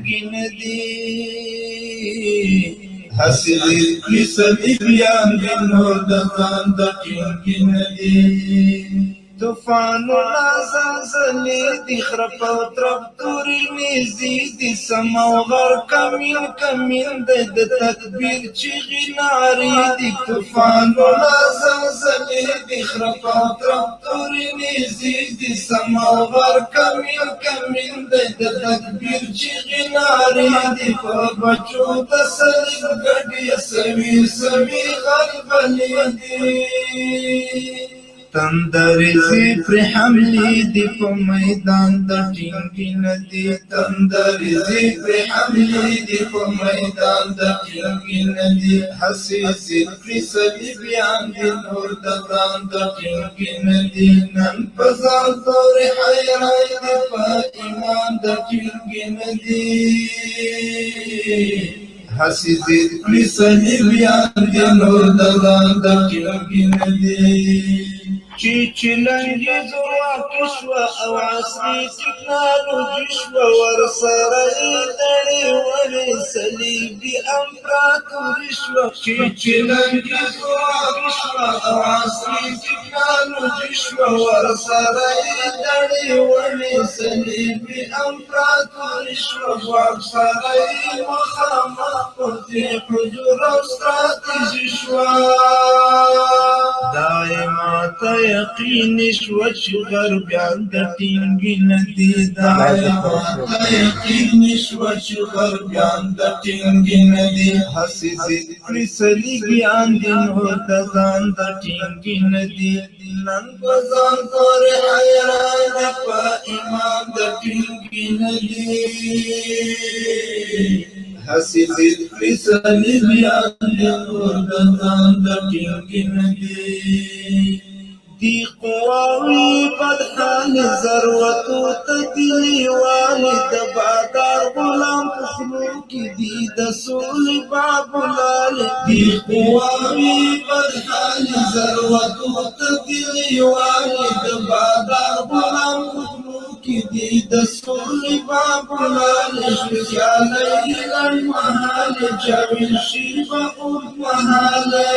ټینګې نه دي هسې دې کړي صلیبیان دي نور د ځان د ټینګې نه دي طوفانونه زلزلې دي خرپ او تربتورې نېزې دي سم او غر کمین کمین دی د تکبیر چیغې نارې دي طوفانونه زلزلې دي خرپ او تربتورې نېزې دي سم او غر کمین کمین دی د تکبیر چیغې نارې دي په بچو د صلیب ګډې سوي سوي غلبلې دي تندرزی پر حملی دی پا میدان دا ٹینگی ندی تندرزی پر حملی دی پا میدان دا ٹینگی ندی حسیسی پر صلیبیان دی نور ددان دا ٹینگی ندی نن پزان دور حیران دی پا ایمان دا ٹینگی ندی حسی زید پر صلیبیان دی نور ددان دا ٹینگی ندی چی لنگی زرواکی شوا او عصری ٹکنالوجی شوا ورسرائی دڑی ولی صلیبی امپراتوری شوا چی لنگی زرواکی شوا او عصری ٹکنالوجی شوا ورسرائی دڑی ولی صلیبی امپراتوری شوا ورسرائی مخامخ پرتی حجور او استراتیجی شوا دائماتا یقین شوا چی غربیان دا ٹینگی ندی دائماتا یقین شوا چی غربیان دا ٹینگی ندی حسی زید کری صلیبیان دی نور دا زان دا ٹینگی ندی نن بزان دور حیران دی پا ایمان دا ٹینگی ندی حسی زید کری صلیبیان دی نور دا زان دا ٹینگی ندی دی قواوی بدحال ضرورتو تدلی والی دبادار غلام پخلو کی دی دسول باب لالی دی قواوی بدحال ضرورتو تدلی والی دبادار غلام پخلو کی دی دسول باب لالی شکالی لن محالی جاویل شیبا اوب محالی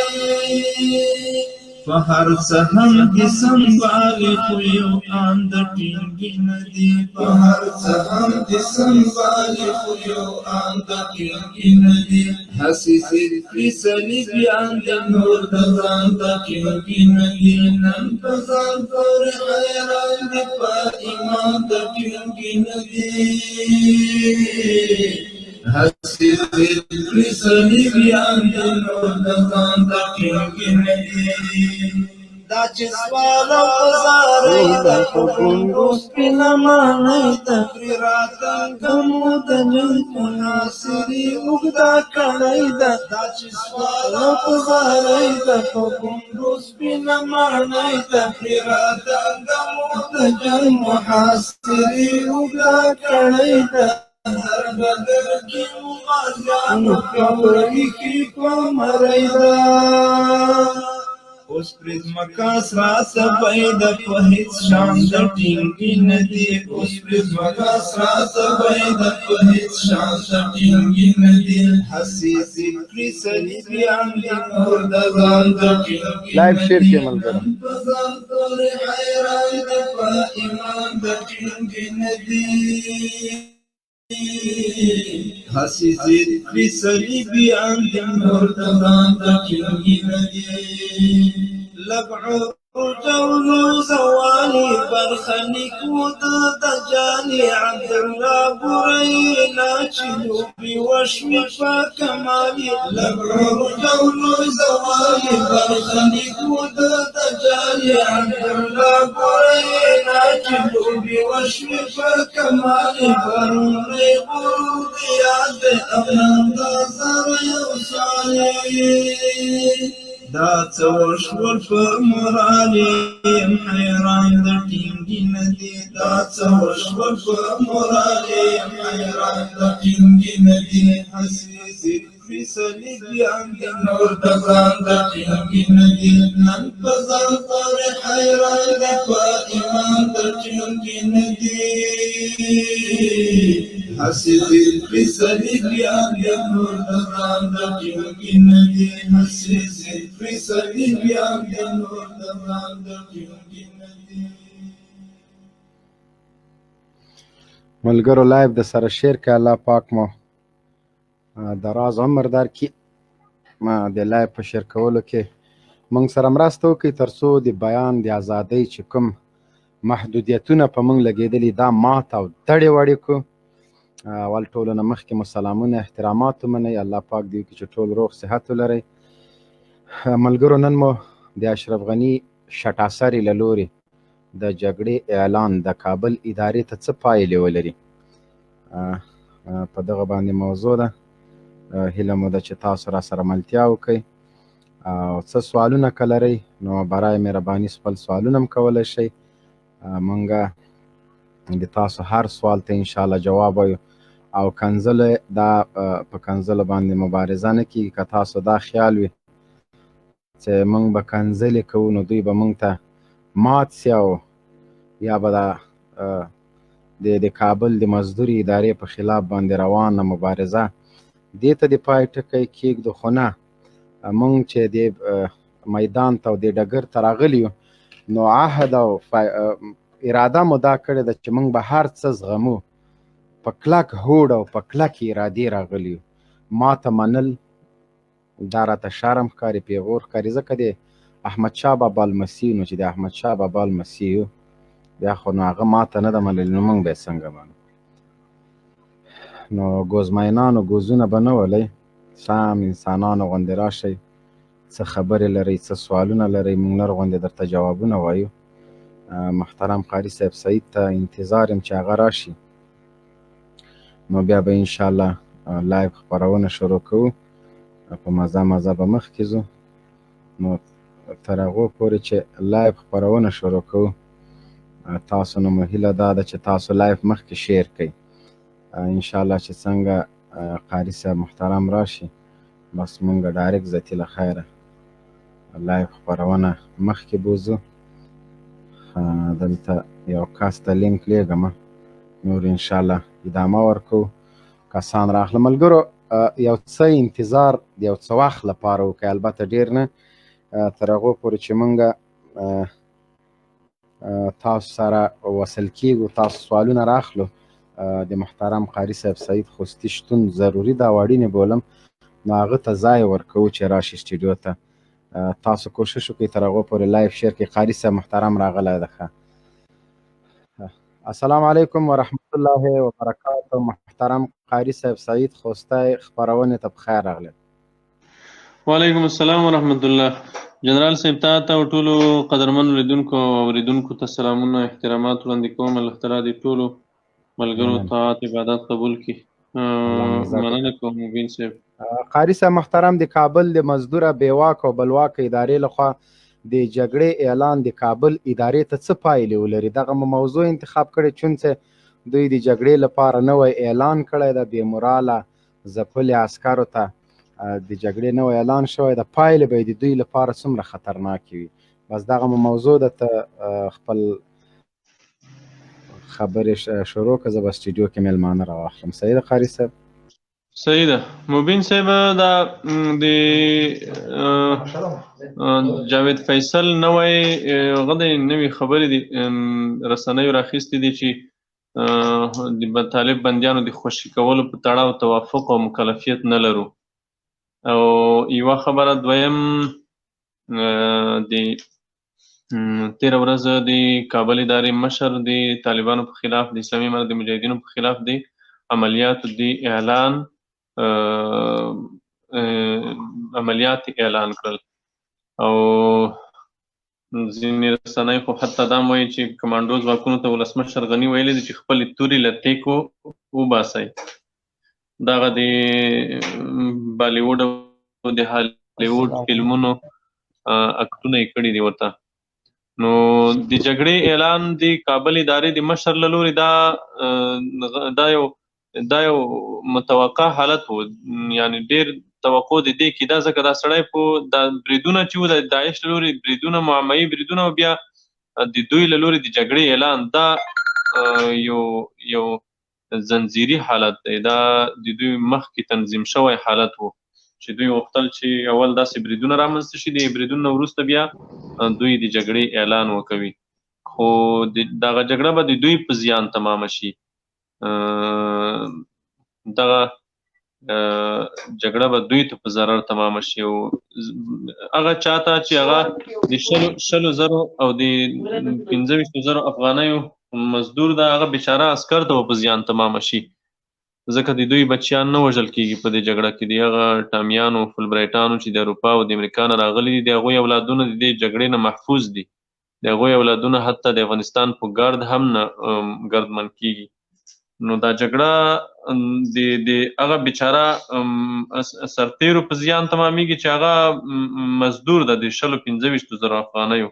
فهر سهم دی سنبالی خویو آن دا ٹینگی ندی فهر سهم دی سنبالی خویو آن دا ٹینگی ندی حسی زید کری صلیبیان دی نور دا زان دا ٹینگی ندی نن پزان دور حیران دی پا ایمان دا ٹینگی ندی حسی زید کری صلیبیان دی نور دا زان دا ٹینگی ندی دا چه سوالا پزاری دا خوبونگو سپینا مانی تقریراتن کمو دا جنگ مناصری اگدا کڑی دا چه سوالا پزاری دا خوبونگو سپینا مانی تقریراتن کمو دا جنگ مناصری اگدا کڑی دا ہر بدر کی مغازیانو کبری کی کو مریدا اوس پرزمکاس راس پیدا په هیڅ شان د ټینګی ندی اوس پرزمکاس راس پیدا په هیڅ شان د ټینګی ندی حسی ذکر صلیبیان دی نور د ځان د ټینګی لایف شیر کې ملګری ځان تور حیران د په ایمان د ټینګی ندی حسی ذکر صلیبیان دی نور د ځان د ټینګی ندی لبعو جولو زوالی برخنک ود دجالی عبدالله برینا چلو بی وشمی پا کمالی لبعو جولو زوالی برخنک ود دجالی عبدالله برینا چلو بی وشمی پا کمالی برونی برود یاد امنان دا سر یوشالی دا څوشول په مورالیم حیران د ټینګی ندی دا څوشول په مورالیم حیران د ټینګی ندی حسی ذکر صلیبیان دی نور د ځان د ټینګی ندی نن په ځان پر حیران دی په ایمان د ټینګی ندی حسیدی پریسلی بیان یا نور دوران دا کیونکی ندی حسیدی پریسلی بیان یا نور دوران دا کیونکی ندی. ملګرو لایف د سره شیر که الله پاک مو دراز عمر درکړي. د لایف په شیر کولو کې موږ سره مرسته وکړئ تر څو د بیان د ازادۍ چې کوم محدودیتونه په موږ لګېدلي دا مات او دړې وړې کړو. اول ټولو نه مخکې مو سلامونه احترامات ومنئ. الله پاک دې وکړي چې ټول روغ صحت ولرئ. ملګرو نن مو د اشرف غني شټاسري له لورې د جګړې اعلان د کابل ادارې ته څه پایلې ولري په دغه باندې موضوع ده. هیله مو ده چې تاسو را سره ملتیا وکړئ او څه سوالونه که لرئ نو برای مهرباني خپل سوالونه هم کولی شئ. موږ د تاسو هر سوال ته انشاءالله جواب وایو او کنځله دا په کنځله باندې مبارزه نه کېږي. که تاسو دا خیال وي چې موږ به کنځلې کوو نو دوی به موږ ته مات سي او یا به د کابل د مزدوري ادارې په خلاف باندې روانه مبارزه دې ته د پای ټکی کېږدو. خو نه، موږ چې د میدان ته او د ډګر ته راغلي یو نو عهد او اراده مو دا کړې ده چې موږ به هر څه زغمو. په کلک هوډ او په کلکې ارادې راغلي یو. ماته منل دا راته شرم ښکاري، پیغور ښکاري، ځکه د احمدشاه بابا لمسی نو چې د احمدشاه بابا لمسی یو بیا خو نو هغه ماته نه ده منلې نو موږ به یې څنګه منو؟ نو ګوزمینانو ګوزونه به نه ولئ، سم انسانانو غوندې راشئ، څه خبرې لرئ، څه سوالونه لرئ، موږ نر غوندې درته جوابونه وایو. محترم قاري صاحب سعید ته انتظار یم چې هغه راشي نو بیا به انشاءالله لایف خپرونه شروع کوو. په مزه مزه به مخکې ځو. نو تر هغو پورې چې لایف خپرونه شروع کوو تاسو نه مو هیله دا ده چې تاسو لایف مخکې شیر کړئ. انشاءالله چې څنګه قاري صاحب محترم راشي بس مونږ ډایرکټ ذاتي له خیره لایف خپرونه مخکې بوځو. دلته یو کس ته لینک لیږم نور انشاءالله ادامه ورکو. کسان راغله ملګرو یو څه انتظار د یو څه وخت لپاره وکړئ، البته ډیر نه، تر هغو پورې چې مونږ تاسو سره وصل کیږو، تاسو سوالونه راخلو. د محترم قاري صاحب سعید خوستي شتون ضروري دا اړینې بولم نو هغه ته ځای ورکوو چې راشي سټوډیو ته. تاسو کوشش وکړئ تر هغو پورې لایف شیر کړئ. قاري صاحب محترم راغلی ده. السلام علیکم ورحمت الله وبرکاته. محترم قاري صاحب سعید خوستی خپرونې ته بخیر راغلی. وعلیکم السلام ورحمت الله. جنرل صاحب ته او ټولو قدرمنو لیدونکو او اوریدونکو ته سلامونه احترامات وړاندې کوم. الله تعالی دې ټولو ملګرو طاعت عبادت قبول کړي. مننه کوم مبین صاحب. قاري صاحب محترم، د کابل د مزدوره بیواک او بلواک ادارې لخوا د جګړې اعلان د کابل ادارې ته څه پایلې ولري؟ دغه موضوع انتخاب کړې چون چې دوی د جګړې لپاره نوی اعلان کړی ده، بې موراله ځپلې عسکرو ته د جګړې نوی اعلان شوی ده. پایلې به د دوی لپاره څومره خطرناکې وي؟ بس دغه موضوع ده ته خپل خبرې شروع که زه به سټوډیو کې میلمانه راواخلم. صحیح ده قاري صاحب؟ صحیح ده مبین صاحب. دا د جاوید فیصل نوی نوې خبرې دي رسنیو راخیستې دي چې د طالب بندیانو د خوشي کولو په تړاو توافق او مکلفیت نه لرو. او یوه خبره دویم د تیره ورځ د کابل ادارې مشر د طالبانو په خلاف د اسلامي امارت د مجاهدینو په خلاف د عملیاتو د اعلان عملیات اعلان کړل. او ځینې رسنۍ خو حتی دا وایي چې کمانډو ځواکونو ته ولسمشر غني ویلي دي چې خپلې تورې له تیکو وباسئ. دغه د بالیووډ او د هالیووډ فلمونو اکټونه یې کړي دي ورته. نو د جګړې اعلان د کابل ادارې د مشر له لورې دا یو متوقع حالت و، یعنی ډېر توقع د دې کېده ځکه دا سړی په دا بریدونه چې و د داعش له لورې بریدونه، معمایي بریدونه او بیا د دوی له لورې د جګړې اعلان دا یو زنځیري حالت دی، دا د دوی مخکې تنظیم شوی حالت و چې دوی غوښتل چې اول داسې بریدونه رامنځته شي، د بریدونو نه وروسته بیا دوی د جګړې اعلان وکوي، خو دغه جګړه به د دوی په زیان تمامه شي. دغه جګړه به دوی ته په ضرر تمامه شي او هغه چاته چې هغه د 100,000 او د 25,000 افغانیو مزدور ده، هغه بیچاره عسکر ته په زیان تمامه شي، ځکه د دوی بچیان نه وژل کېږي په دې جګړه کې. د هغه ټامیانو فلبرایټانو چې د اروپا او د امریکا نه راغلي دي، د هغوی اولادونه د دې جګړې نه محفوظ دي، د هغوی اولادونه حتی د افغانستان په ګرد هم نه ګردمن کېږي. نو دا جګړه د هغه بیچاره سرتیرو په زیان تمامیږي چې هغه مزدور ده د 125,000 افغانیو.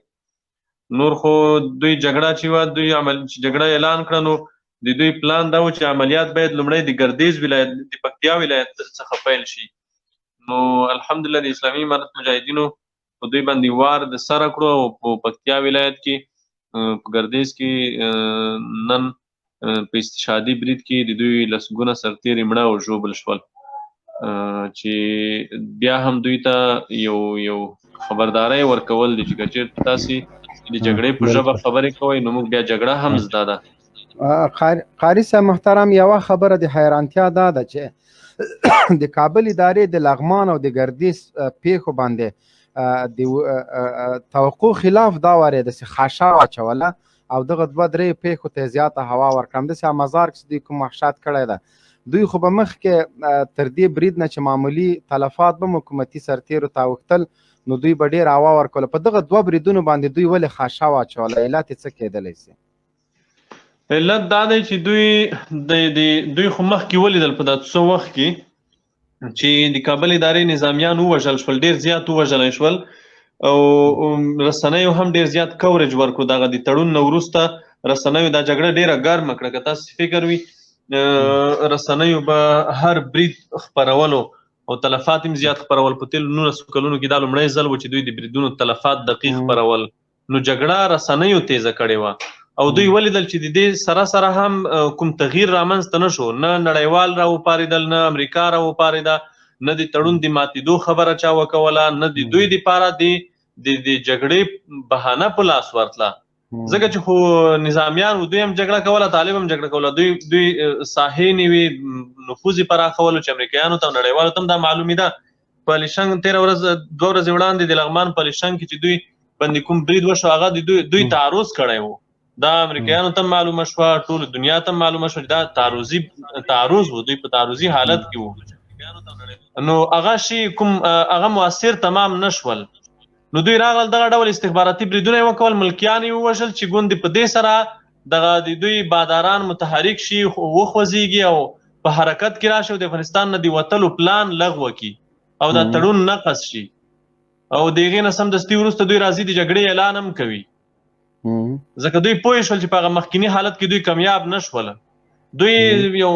نور خو دوی جګړه چې وه، دوی جګړه اعلان کړه، نو د دوی پلان دا و چې عملیات باید لومړی د ګردیز ولایت د پکتیا ولایت څخه پیل شي. نو الحمدلله د اسلامي امارت مجاهدینو په دوی باندې وار د سره کړو او په پکتیا ولایت کې په ګردیز کې نن په استشهادي برید کې د دوی لسګونه سرتیري مړه او ژوبل شول، چې بیا هم دوی ته یو خبرداری ورکول دي چې که چېرته تاسې د جګړې په ژبه خبرې کوئ نو موږ بیا جګړه هم زده ده. قاري صاحب محترم، یوه خبره د حیرانتیا دا ده چې د کابل ادارې د لغمان او د ګردیز پیښو باندې د توقع خلاف دا وارې داسې خاشا واچوله او دغه 2-3 پیښو ته زیاته هوا ورکړم. داسې مزار کې دوی کوم وحشت کړی ده، دوی خو به مخکې تر دې برید نه چې معمولي تلفات به حکومتي سرتیرو ته اوښتل نو دوی به ډېر هوا ورکوله، په دغه 2 بریدونو باندې دوی ولې خاشا واچوله؟ علت یې څه کېدلی سي؟ علت دا دی چې دوی خو مخکې ولیدل په دا څو وخت کې چې د کابل ادارې نظامیان ووژل شول، ډېر زیات ووژلی شول او رسنیو هم ډېر زیات کوریج ورکړو. دغه د تړون نه وروسته رسنیو دا جګړه ډېره ګرمه کړه. که تاسې فکر وي رسنیو به هر برید خپرولو او تلفات هم زیات خپرول. په تېرو 19 کلونو کې دا لومړی ځل و چې دوی د بریدونو تلفات دقیق خپرول، نو جګړه رسنیو تیزه کړې وه او دوی ولیدل چې د دې سره سره هم کوم تغییر رامنځته نه شو، نه نړیوال راوپارېدل، نه امریکا راوپارېده، نه د تړون د ماتېدو خبره چا وکوله، نه د دوی دپاره د جګړې بهانه په لاس ورتله، ځکه چې خو نظامیان دوی هم جګړه کوله، طالب هم جګړه کوله، دوی ساحې نیوې، نفوذ یې پراخولو چې امریکایانو ته نړیوالو ته هم دا معلومېده. په الیشنګ 2 ورځې وړاندې د لغمان په الیشنګ کې چې دوی باندې کوم برید وشو هغه د دوی تعرض کړی و، دا امریکایانو ته معلومه شوه، ټول دنیا ته معلومه شوه چې دا تعرض و، دوی په تعرضي حالت کې وو. نو هغه شي کوم هغه مؤثر تمام نشول، نو دوی راغلل دغه ډول استخباراتي بریدونه یې وکول، ملکیان یې ووژل چې ګوندې په دې سره دغه د دوی باداران متحرک شي، وخوځېږي او په حرکت کې راشي او د افغانستان نه د وتلو پلان لغوه کړي او دا تړون نقض شي او د هغې نه سمدستي وروسته دوی راځي د جګړې اعلان هم کوي، ځکه دوی پوه شول چې په هغه مخکینی حالت کې دوی کامیاب نه شول. دوی یو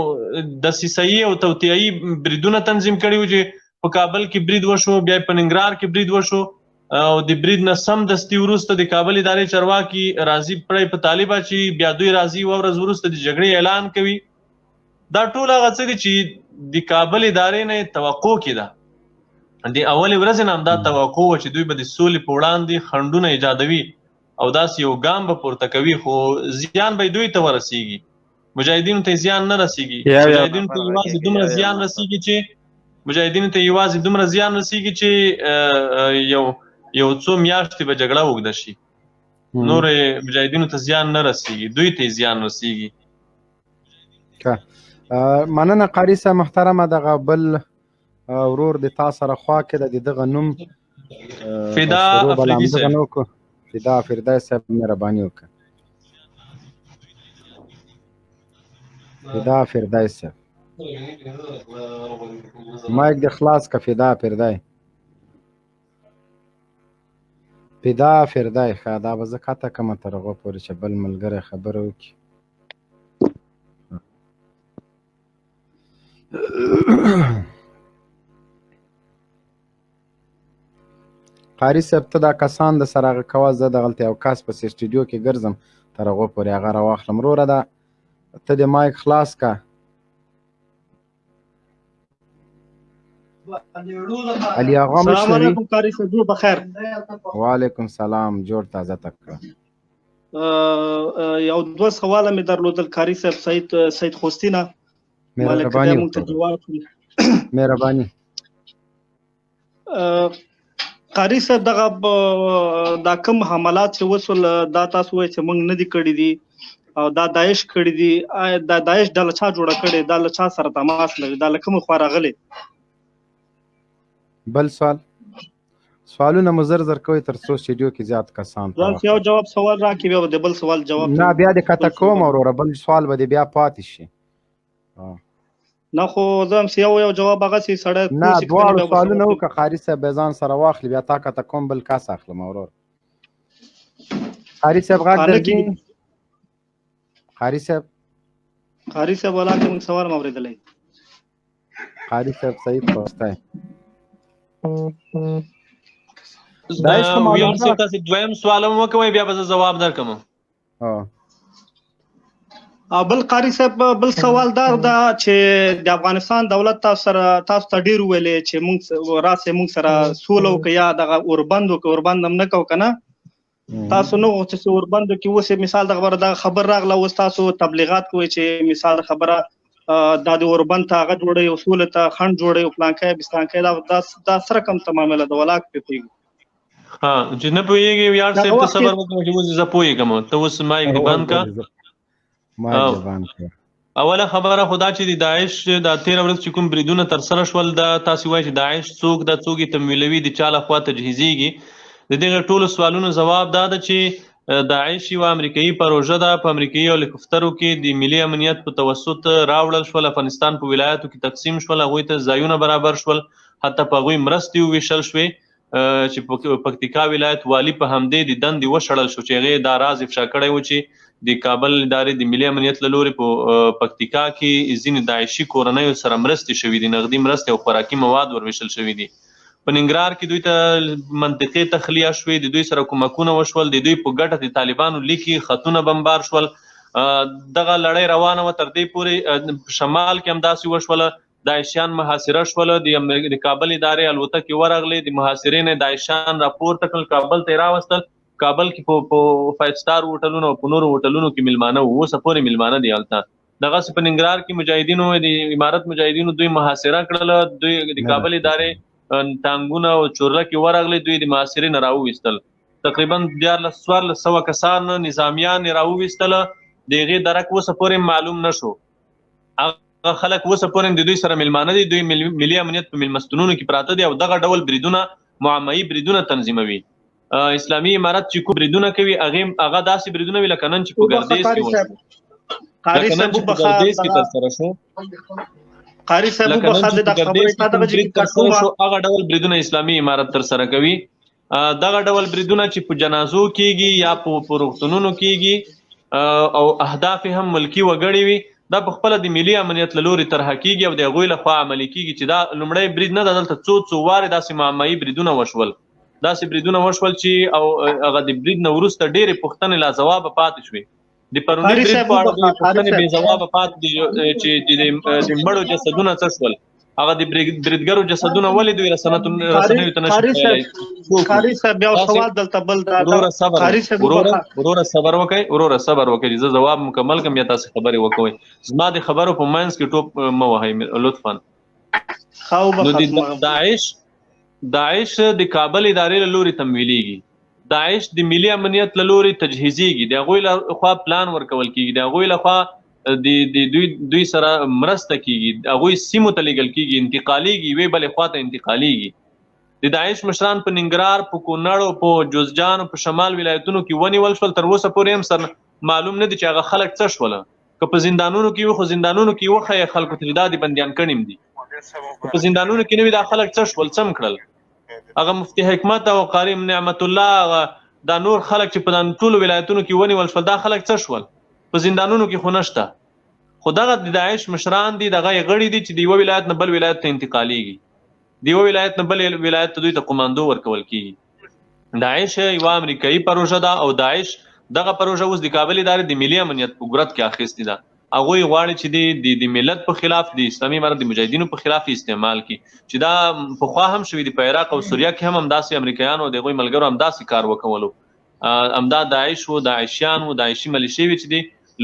دسیسه‌یي او توطیه‌یي بریدونه تنظیم کړي وو چې په کابل کې برید وشو، بیا په ننګرهار کې برید وشو او د برید نه سمدستي وروسته د کابل ادارې چارواکي راځي پړی په طالبه چې بیا دوی راځي یوه ورځ وروسته د جګړې اعلان کوي. دا ټول هغه څه دي چې د کابل ادارې نه یې توقع کېده، د اولې ورځې نه همدا توقع وه چې دوی به د سولې په وړاندې خنډونه ایجادوي او داسې یو ګام به پورته کوي، خو زیان به دوی ته ورسیږي، مجاهدینو ته زیان نه رسیږي. مجاهدینو ته یوازې دومره زیان رسیږي چې یو څو میاشتې به جګړه اوږده شي، نور مجاهدینو ته زیان نه رسیږي، دوی ته زیان رسیږي. مننه قاري صاحب محترمه. دغه بل ورور د تا سره خوا کې د دغه نوم فدا افریدي صاحب، فدا افریدی صاحب مهرباني وکړه. فدا افریدی صاحب مایک د خلاص که فدا افریدی. فدا افریدی ښه دا به زه کته کړم تر هغو پورې چې بل ملګری خبره وکړي. قاري صاحب ته دا کسان د سره هغه کوه، زه دغلته یو کس په سټوډیو کې ګرځم تر هغو پورې هغه راواخلم. وروره ده ته د مایک خلاص که علي آقا السلام مشنوي. علیکم قاری صاحب، جوړ بخیر. وعلیکم سلام، جوړ تازه تک کړه. یو دوه سواله مې درلودل قاری صاحب. سید خوستی نه مالک مهرباني موږ ته وکړه. جواب کړي. مهرباني. قاری صاحب دا کوم حملات چې وسول دا تاسو وایي چې موږ نه دي کړي دي او دا داعش کړي دي، دا داعش ډله چا جوړه کړې، دا له چا سره تماس لري، دا له کومه خوا راغلې؟ بل سوالونه مو زر زر کوئ تر څو سټډیو کې زیات کسان یو جواب سوال راکړي، بیا د بل سوال جواب. نه بیا د کته کوم وروره، بل سوال به بیا پاتې شي. نه خو زه هم یو جواب هغه سي سړی نه دواړو سوالونه وکړه قاري صاحب به ځان سره واخلي، بیا تا کته کوم بل کس اخلم ورور. قاري صاحب غږ درځي؟ قاري صاحب ولاکه موږ سوال مو اورېدلی. قاري صاحب صحیح پوسټای ویان صاحب تاسو دویم سوال هم وکوئ بیا به زه جواب درکم. بل قاری صاحب بل سوال دا چې د افغانستان دولت تاسو ته ډیر ویلې چې موږ سره سوله وکړو یا دغه اوربند وکړو، اوربند هم نه کوو که نه؟ تاسو نه غوښتل چې اوربند وکړي. اوس مثال د خبر راغله، اوس تاسو تبلیغات کوئ چې مثال خبره دا د اوربند ته هغه جوړوي او سولې ته خنډ جوړوي او فلانکی بستانکی، دا سره کوم معامله ده ولاک پې پوهېږي؟ چې نه پوهېږي ویاړ صاحب ته صبر وکړه چې اوس زه پوهېږم. ته اوس مایک دې بند کړه. اوله خبره خدا چې د داعش د 13 ورځ چې کوم بریدونه ترسره شول، دا تاسو وایي چې داعش څوک دا څوک یې تمویلوي، د چا لخوا تجهیزیږي. د دغه ټولو سوالونو جواب دا ده چې داعش یو امریکایي پروژه ده، په امریکایي هلیکوپټرو کې د ملي امنیت په توسط راوړل شول، افغانستان په ولایاتو کې تقسیم شول، هغوی ته ځایونه برابر شول، حتی په هغوی مرستې وویشل شوې چې پکتیکا ولایت والي په همدې د دندې وشړل شو چې هغې دا راز افشا کړی و چې د کابل ادارې د ملي امنیت له لورې په پکتیکا کې ځینې داعشي کورنیو سره مرستې شوي دي، نغدي مرستې او خوراکي مواد ورویشل شوي دي. په ننګرهار کې دوی ته منطقې تخلیه شوې، د دوی سره کومکونه وشول، د دوی په ګټه د طالبانو لیکي خطونه بمبار شول. دغه لړۍ روانه وه تر دې پورې شمال کې هم داسې وشوله، داعشیان محاصره شول، د کابل ادارې الوتکې ورغلې، د محاصرې نه داعشیان راپورته کړل، کابل ته یې راوستل. کابل کې په 5 سټار هوټلونو او په نورو هوټلونو کې میلمانه وو، اوسه پورې میلمانه دي هلته. دغسې په ننګرهار کې مجاهدینو د امارت مجاهدینو دوی محاصره کړله، دوی د کابل ادارې ټانګونه او چورلکې ورغلې، دوی د محاصرې نه راوویستل. تقریبا 1400 کسان نظامیان یې راوویستله، د هغې درک اوسه پورې معلوم نه شو. هغه خلک اوسه پورې د دوی سره میلمانه دي، دوی ملي امنیت په میلمستونونو کې پراته دي او دغه ډول بریدونه معمایي بریدونه تنظیموي. اسلامي امارت چې کوم بریدونه کوي هغه داسې بریدونه وي لکه نن چې په ګردیز کې وشو، لکه نن چې په ګردیز کې ترسره شو، هغه ډول بریدونه اسلامي امارت ترسره کوي. دغه ډول بریدونه چې په جنازو کېږي یا په روغتونونو کېږي او اهداف هم ملکي وګړي وي، دا په خپله د ملي امنیت له لورې طرحه کېږي او د هغوی لخوا عملي کېږي. چې دا لومړی برید نه ده، دلته څو وارې داسې معمایي بریدونه وشول چې او هغه د برید نه وروسته ډېرې پوښتنې لا ځوابه پاتې شوې. د پروني برید په اړه پوښتنې بې ځوابه پاتې دي چې د مړو جسدونه څه شول، هغه د بریدګرو جسدونه ولې دوی رسنیو ته نشي ویلی. وروره صبر وکړئ، زه ځواب مکمل کړم یا تاسې خبرې وکوئ. زما د خبرو په منځ کې ټوپ مه وهئ لطفا. نو د داعش د کابل ادارې له لورې تمویلیږي، داعش د ملي امنیت له لورې تجهیزیږي، د هغوی له خوا پلان ورکول کېږي، د هغوی له خوا دوی سره مرسته کېږي، هغوی سیمو ته لیږل کېږي، انتقالیږي، یوې بلې خوا ته انتقالیږي. د داعش مشران په ننګرهار، په کونړ او په جوزجان او په شمال ولایتونو کې ونیول شول، تر اوسه پورې هم سره معلوم نه دي چې هغه خلک څه شوله. که په زندانونو کې وي خو زندانونو کې وښیه خلکو ته چې دا د بندیان کړي دي، په زندانونو کې نه وي دا خلک څه شول، څه هم کړل. هغه مفتي حکمت او قاری نعمت الله دا نور خلک چې په ټولو ولایتونو کې ونیول شول، دا خلک څه شول؟ په زندانونو کې خو نشته. خو دغه د داعش مشران دي، دغه یې غړي دي چې د یوه ولایت نه بل ولایت ته انتقالیږي، د یوه ولایت نه بل ولایت ته دوی ته قماندو ورکول کېږي. داعش یوه امریکایي پروژه ده او داعش دغه پروژه اوس د کابل ادارې د ملي امنیت په ګرد کې اخیستې ده هغوی غواړي چې د ملت په خلاف د اسلامي امارت د مجاهدینو په خلاف استعمال کړي، چې دا پخوا هم شوي دي په عراق او سوریه کې هم همداسې امریکایانو د هغوی ملګرو همداسې کار وکولو. همدا داعش و داعشیان و داعشي ملیشې وې چې د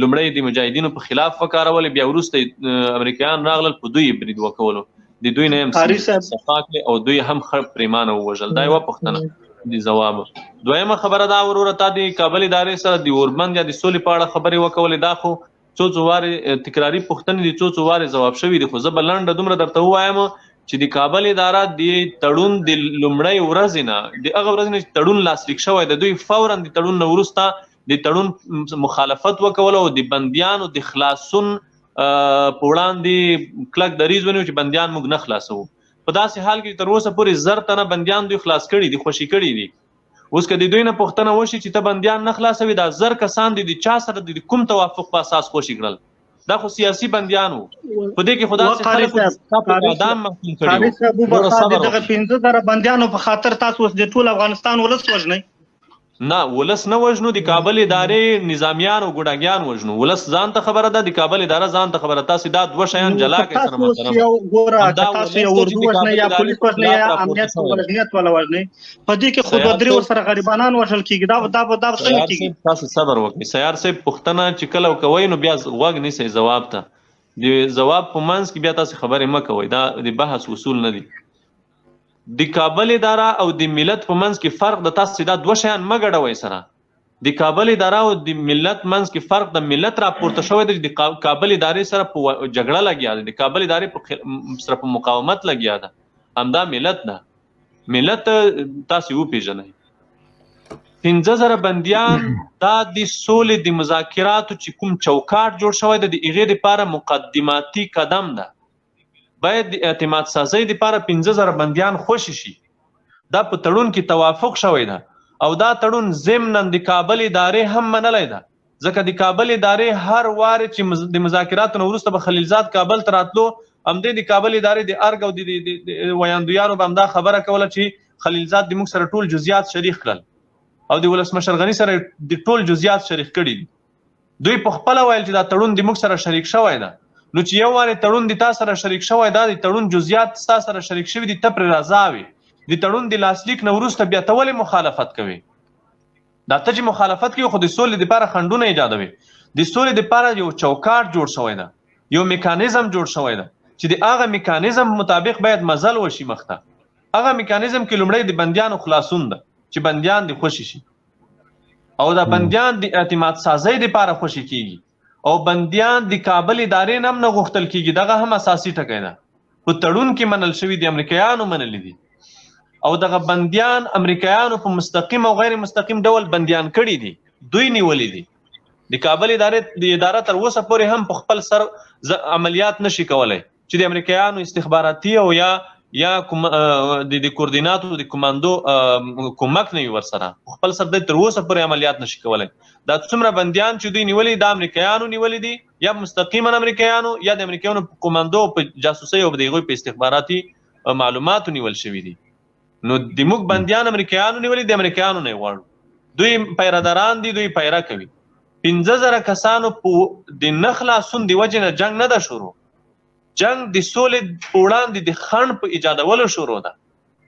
لومړی د مجاهدینو په خلاف وکارولې، بیا وروسته امریکایان راغلل په دوی برید وکولو، د دوی نه هم صفا کړې او دوی هم خړ پریمانه ووژل. دا یوه پوښتنه د ځواب. دویمه خبره دا وروره تا د کابل ادارې سره د اوربند یا د سولې په اړه خبرې وکولې، دا خو څو وارې تکراري پوښتنې دي، څو وارې ځواب شوي دي، خو زه به لنډه دومره درته ووایم چې د کابل اداره د تړون د لومړۍ ورځې نه د هغه ورځې نه چې تړون لاسلیک شوی د دوی فورا د تړون نه وروسته د تړون مخالفت وکول او د بندیانو د خلاصون په وړاندې کلک دریځ ونیو چې بندیان موږ نه خلاصوو. په داسې حال کې تر اوسه پورې 1000 تنه بندیان دوی خلاص کړي دي، خوشي کړي دي. اوس که د دوی نه پوښتنه وشي چې ته بندیان نه خلاصوي، دا 1000 کسان دي د چا سره د کوم توافق په اساس خوشي کړل؟ دا خو سیاسي بندیان وو. په دې کې خدا سي خلک اعدام محکوم کړي. دغه 15000 بندیانو په خاطر تاسو اوس د ټول افغانستان ولس وژنئ؟ نه، ولس نه وژنو، د کابل ادارې نظامیان او ګوډاګیان وژنو. ولس ځان ته خبره ده، د کابل اداره ځان ته خبره. تاسو دا دوه شیان جلا کړئ سره محترم. تاسو یو اردو وژنئ یا پولیس وژنئ یا امنیت ولغنیت ولا وژنئ، په دې کې خو دوه درې ورسره غریبانان وژل کېږي. دا څنګه کېږي؟ تاسو صبر وکړئ. سیار صاحب پوښتنه چې کله کوئ نو بیا غوږ نیسئ جواب ته. د جواب په منځ کې بیا تاسو خبرې مه کوئ، دا د بحث اصول نه دي. د کابل اداره او د ملت په منځ کې فرق د تاسو دا دوه شیان مه ګډوئ سره. د کابل اداره او د ملت منځ کې فرق د ملت راپورته شوی دی، د کابل ادارې سره په جګړه لګیا دی، د کابل ادارې سره په مقاومت لګیا ده. همدا ملت ده. ملت تاسو وپېژنئ. 15000 بندیان دا د سولې د مذاکراتو چې کوم چوکاټ جوړ شوی دی د هغې دپاره مقدماتي قدم ده. باید د اعتماد سازۍ دپاره 15000 بندیان خوشي شي. دا په تړون کې توافق شوی ده او دا تړون ضمناً د کابل ادارې هم منلی ده، ځکه د کابل ادارې هر وارې چې د مذاکراتو نه وروسته به خلیلزاد کابل ته راتلو، همدې د کابل ادارې د ارګ او د ویاندویانو به همدا خبره کوله چې خلیلزاد د موږ سره ټول جزئیات شریک کړل او د ولسمشر غني سره د ټول جزئیات شریک کړي دي. دوی په خپله ویل چې دا تړون د موږ سره شریک شوی ده، نو چې یو وارې تړون د تا سره شریک شوی ده، د تړون جزئیات ستا سره شریک شوي دي، ته پرې رضا وي، د تړون د لاسلیک نه وروسته بیا ته ولې مخالفت کوي؟ دا ته چې مخالفت کوي خو د سولې دپاره خنډونه ایجادوي. د سولې دپاره یو چوکاټ جوړ شوی ده، یو میکانیزم جوړ شوی ده چې د هغه میکانیزم مطابق باید مزل وشي مخته. هغه میکانیزم کې لومړی د بندیانو خلاصون ده چې بندیان د خوشي شي او دا بندیان د اعتماد سازۍ دپاره خوشي کیږي او بندیان د کابل ادارې نه هم نه غوښتل کیږي. دغه هم اساسي ټکی ده. په تړون کې منل شوي دي، امریکایانو منلي دي او دغه بندیان امریکایانو په مستقیم او غیر مستقیم ډول بندیان کړي دي، دوی نیولي دي. د کابل اداره تر اوسه پورې هم په خپل سر عملیات نشي کولی چې د امریکایانو استخباراتي او یا د کوردیناتو د کماندو کومک نه وي ورسره، په خپل سر د تر اوسه پورې عملیات نشي کولی. دا څومره بندیان چې دوی نیولي دا امریکایانو نیولي دي، یا مستقیما امریکایانو یا د امریکایانو په کماندو په جاسوسۍ او د هغوی په استخباراتي معلوماتو نیول شوي دي. نو د موږ بندیان امریکایانو نیولي، د امریکایانو نه یې غواړو. دوی پیرداران دي، دوی پیره کوي. 15000 کسانو په د نه خلاصون د وجې نه جنګ نه ده شروع. جنګ د سولې په وړاندې د خنډ په ایجادولو شروع ده.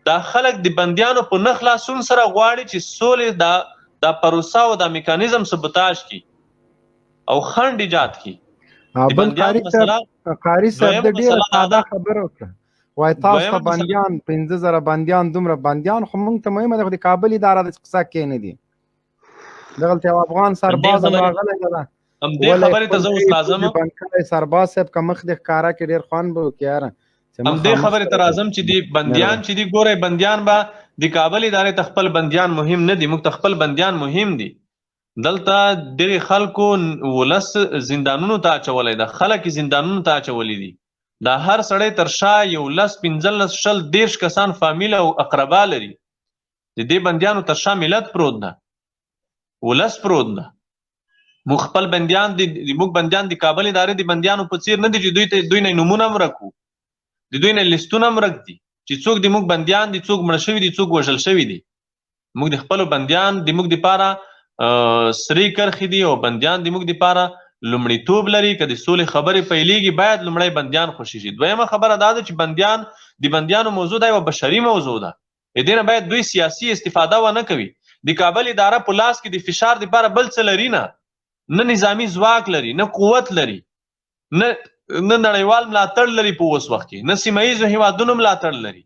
دا خلک د بندیانو په نه خلاصون سره غواړي چې سولې دا پروسه او دا میکانیزم سبوتاژ کړي او خنډ ایجاد کړي. بل قاری صاحب د ډېره ساده خبره وکړه، وای تاسو ته بندیان 15000 بندیان دومره بندیان خو موږ ته مهمه ده د کابل اداره د قصه کې نه دي. دغلته یو افغان سرباز راغلی ده، همدې خبرې ته زه اوس راځم. بنکای سرباز صاحب که مخ د ښکاره کې ډېر خوند به وکړي یاره. همدې خبرې ته راځم چې د بندیان چې دي، ګورئ بندیان به د کابل ادارې ته خپل بندیان مهم نه دي، موږ ته خپل بندیان مهم دي. دلته ډېرې خلکو ولس زندانونو ته اچولی ده، خلک زندانونو ته اچولی دي. دا هر سړی تر شا 10 15 20 30 کسان فامیل او اقربا لري. د دې بندیانو تر شا ملت پروت ده، ولس پروت ده. موږ خپل بندیان دي، موږ بندیان د کابل ادارې د بندیانو په څیر نه دي چې دوی نه نومونه هم ورک وو، د دوی نه لیستونه هم ورک دي چې څوک د موږ بندیان دي، څوک مړه شوي دي، څوک وژل شوي دي. موږ د خپلو بندیان د موږ دپاره سرې کرښې دي او بندیان د موږ دپاره لومړیتوب لري که د سولې خبرې پیلېږي باید لومړی بندیان خوشي شي. دویمه خبره دا ده چې بندیانو موضوع دا یوه بشري موضوع ده. د دې نه باید دوی سیاسي استفاده ونه کوي. د کابل اداره په لاس کې د فشار دپاره بل څه لري نه نظامي ځواک لري، نه قوت لري، نه نړیوال ملاتړ لري په اوس وخت کې، نه سیمه ییزو هېوادونو ملاتړ لري.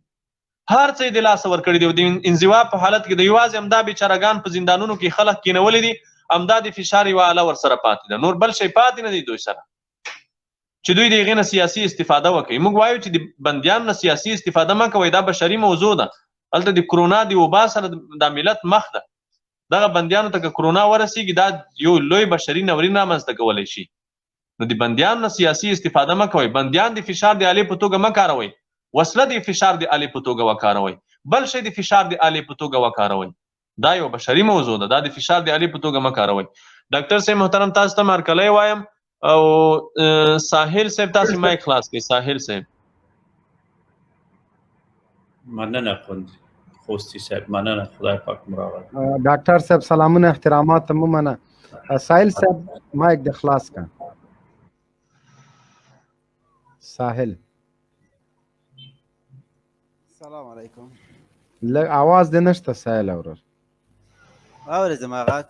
هر څه یې د لاسه ورکړي دي. د انزوا په حالت کې د یوازې همدا بیچارهګان په زندانونو کې خلک کېنولي دي، همدا د فشار یوه آله ورسره پاتې ده، نور بل شی پاتې نه دی دوی سره چې دوی د هغې نه سیاسي استفاده وکړي. موږ وایو چې د بندیانو نه سیاسي استفاده مه کوئ، دا بشري موضوع ده. هلته د کرونا د وبا سره دا ملت مخ ده. دغه بندیانو ته که کرونا ورسیږي دا یو لوی بشري ناورین رامنځته کولی شي. نو د بندیانو نه سیاسي استفاده مه کوئ. بندیان د فشار د آلې په توګه مه کاروئ. وسله د فشار د آلې په توګه وکاروئ. بل شی د فشار د آلې په توګه وکاروئ. دا یو بشري موضوع ده. دا د فشار د آلې په توګه مه کاروئ. ډاکټر صاحب محترم تاسو ته هرکلی وایم او ساحل صاحب تاسې مایک خلاص کړئ. ساحل صاحب مننه خوستی صاحب، مننه، خدای پاک مو راوړي. ډاکټر صاحب سلامونه احترامات مو منه. ساحل صاحب مایک د خلاص کړه. ساحل السلام علیکم. لږ اواز دې نشته ساحل اورر. اورې زما غږ؟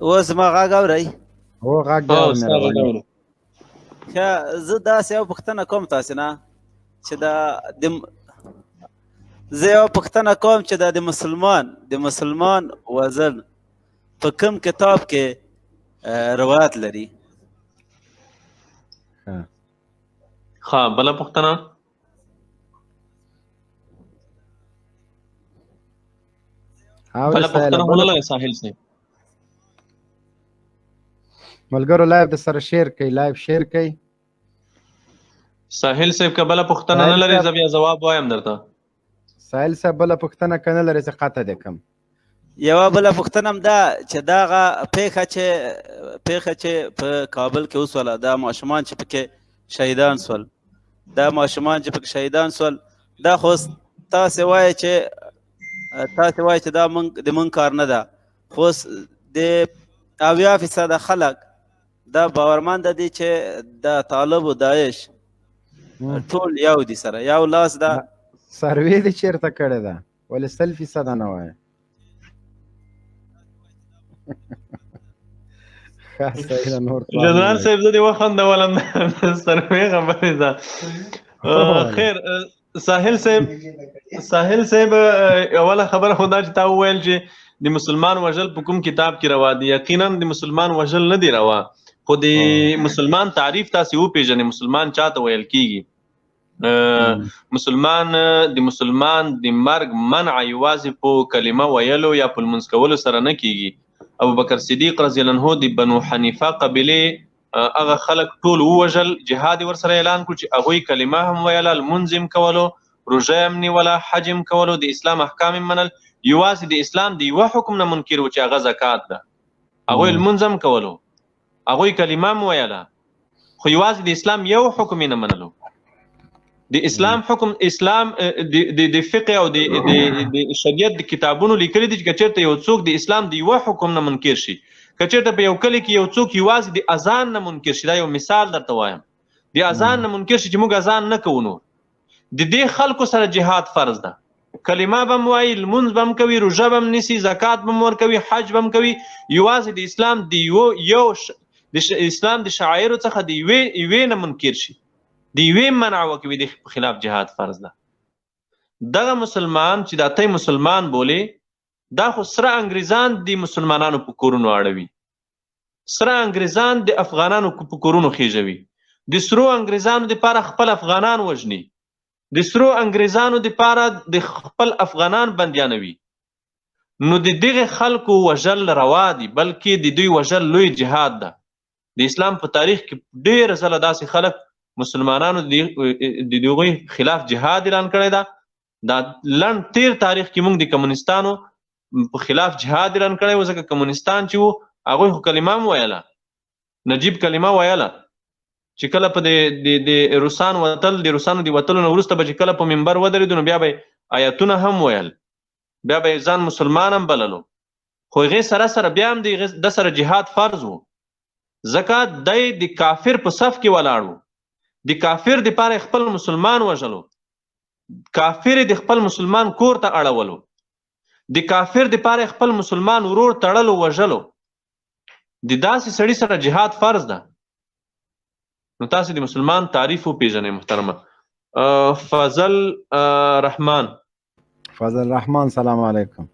اوس زما غږ اورئ؟ هو غږ دی اورم. ښه، زه داسې یو پوښتنه کوم تاسې نه چې د مسلمان وزن په کوم کتاب کې روایت لري؟ ښه، بله پوښتنه؟ بله پوښتنه ونه لرئ ساحل صاحب؟ ملګرو لایف د سره شیر کوي، لایف شیر کوي. ساحل صاحب که بله پوښتنه نه لرئ زه بیا ځواب وایم درته. ساحل صاحب بله پوښتنه که نه لرئ زه قطع دې کړم. یوه بله پوښتنه هم دا چې دغه پیښه چې په کابل کې وسوله، دا ماشومان چې پکې شهیدان سول، دا خو تاسې وایئ چې دا د مونږ کار نه ده، خو د 80% خلک دا باورمند دي چې د طالب و داعش ټول یو دي، سره یو لاس ده. سروې دې چېرته کړې ده؟ ولې 100% نه وایې؟ جنرال صاحب زه دې وخندولم سروې خبرې ده. خیر ساحل صاحب اوله خبره خو دا چې تا وویل چې د مسلمان وژل په کوم کتاب کې روا دي. یقینا د مسلمان وژل نه دی روا، خو د مسلمان تعریف تاسې وپېژنئ. مسلمان چاته ویل کېږي؟ مسلمان د مرګ منع یوازې په کلمه ویلو یا په لمونځ کولو سره نه کېږي. ابوبکر صدیق رضی الله عنه د بنو حنیفه قبیلې هغه خلک ټول ووژل، جهاد یې ورسره اعلان کړو چې هغوی کلمه هم ویله، لمونځ هم کولو، روژه هم نیوله، حج هم کولو، د اسلام احکام هم منل. یوازې د اسلام د یوه حکم نه منکر و چې هغه زکات ده. هغوی لمونځ هم کولو، هغوی کلمه هم ویله، خو یوازې د اسلام یو حکم یې نه منلو. د اسلام حکم، اسلام د فقه او د شریعت د کتابونو لیکلي دي چې که چېرته یو څوک د اسلام د یوه حکم نه منکر شي، که چېرته په یو کلي کې یو څوک یوازې د اذان نه منکر شي، دا یو مثال درته وایم، د اذان نه منکر شي چې موږ اذان نه کوو، نور د دې خلکو سره جهاد فرض ده. کلمه به هم وایي، لمونځ به هم کوي، روژه به هم نیسي، زکات به هم ورکوي، حج به هم کوي، یوازې د اسلام د اسلام د شعایرو څخه د یوې نه منکر شي، د یوې منع وکوي، د خلاف جهاد فرض ده. دغه مسلمان چې دا تی مسلمان بولي، دا خو سره انګریزان د مسلمانانو په کورونو اړوي، سره انګریزان د افغانانو په کورونو خېژوي، د سرو انګریزانو دپاره خپل افغانان وژني، د سرو انګریزانو دپاره د خپل افغانان بندیانوي. نو د دغه خلکو وژل روا دي، بلکې د دوی وژل لوی جهاد ده. د اسلام په تاریخ کې ډېر ځله داسې خلک مسلمانانو د هغوی خلاف جهاد اعلان کړی ده. دا لنډ تیر تاریخ کې موږ د کمونستانو په خلاف جهاد اعلان کړی و، ځکه کمونستان چې وو هغوی خو کلمه هم ویله، نجیب کلمه ویله، چې کله په د روسانو وتل، د روسانو د وتلو نه وروسته به چې کله په منبر ودرېدو نو بیا به آیتونه هم ویل. بیا به یې ځان مسلمان هم بللو، خو هغې سره بیا هم د سره جهاد فرض و، ځکه دی د کافر په صف کې ولاړ و، د کافر دپاره خپل مسلمان وژلو، کافر د خپل مسلمان کور ته اړولو، د کافر دپاره خپل مسلمان ورور تړلو وژلو، د داسې سړي سره جهاد فرض ده. نو تاسې د مسلمان تعریف وپېژنئ محترمه. فضل رحمان سلام علیکم.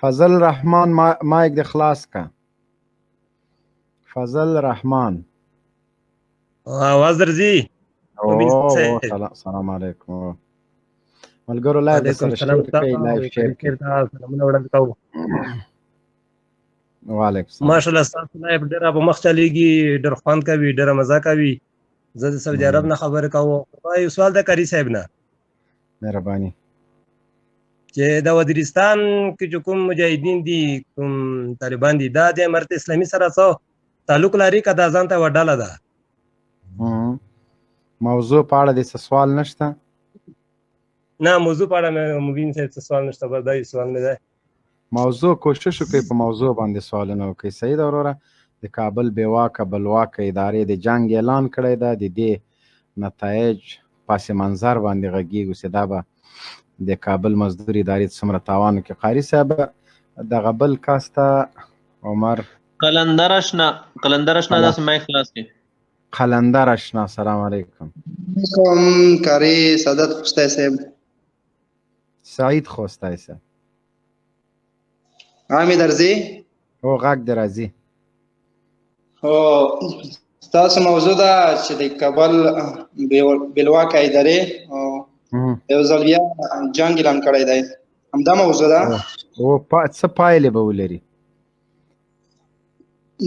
فضل رحمان مایک د خلاص کا. فضل رحمان आवाज درځي؟ سلام علیکم ملګرو. لایف د سره شیر کوي، لایف شیر کوي. سلامونه وړاندې کوو. وعلیکم السلام. ماشاءالله ستاسو لایف ډېره په مخ چلیږي، ډېر خوند کوي، ډېره مزه کوي. زه د سعودي عرب نه خبرې کوم. یو سوال د قاري صاحب نه، مهرباني، چې د وزیرستان کې چې کوم مجاهدین دي، کوم طالبان دي، دا د امارت اسلامي سره څه تعلق لري که دا ځان ته یوه ډله ده؟ موضوع په اړه د څه سوال نشته؟ نه، موضوع په اړه مبین صاحب څه سوال نشته، بس دا یو سوال مې دی. موضوع کوشش وکړئ په موضوع باندې سوالونه وکړئ. صحیح ده وروره. د کابل بېواکه بلواکه ادارې د جنګ اعلان کړی ده، د دې نتایج پس منظر باندې غږیږو چې دا به د کابل مزدور ادارې ته څومره تاوان وکړي. قاري صاحب دغه بل کس ته عمر قلندر اشنا داسې مایک خلاص کړي. قلندر اشنا سلام علیکم. علیکم کاری سعادت خوستی صاحب. سعید خوستی صاحب. غامی درځي؟ هو غږ دې راځي. ستاسو موضوع ده چې د کابل بېلواکه ادارې یو ځل بیا جنګ اعلان کړی دی، همدا موضوع ده؟ څه پایلې به ولري؟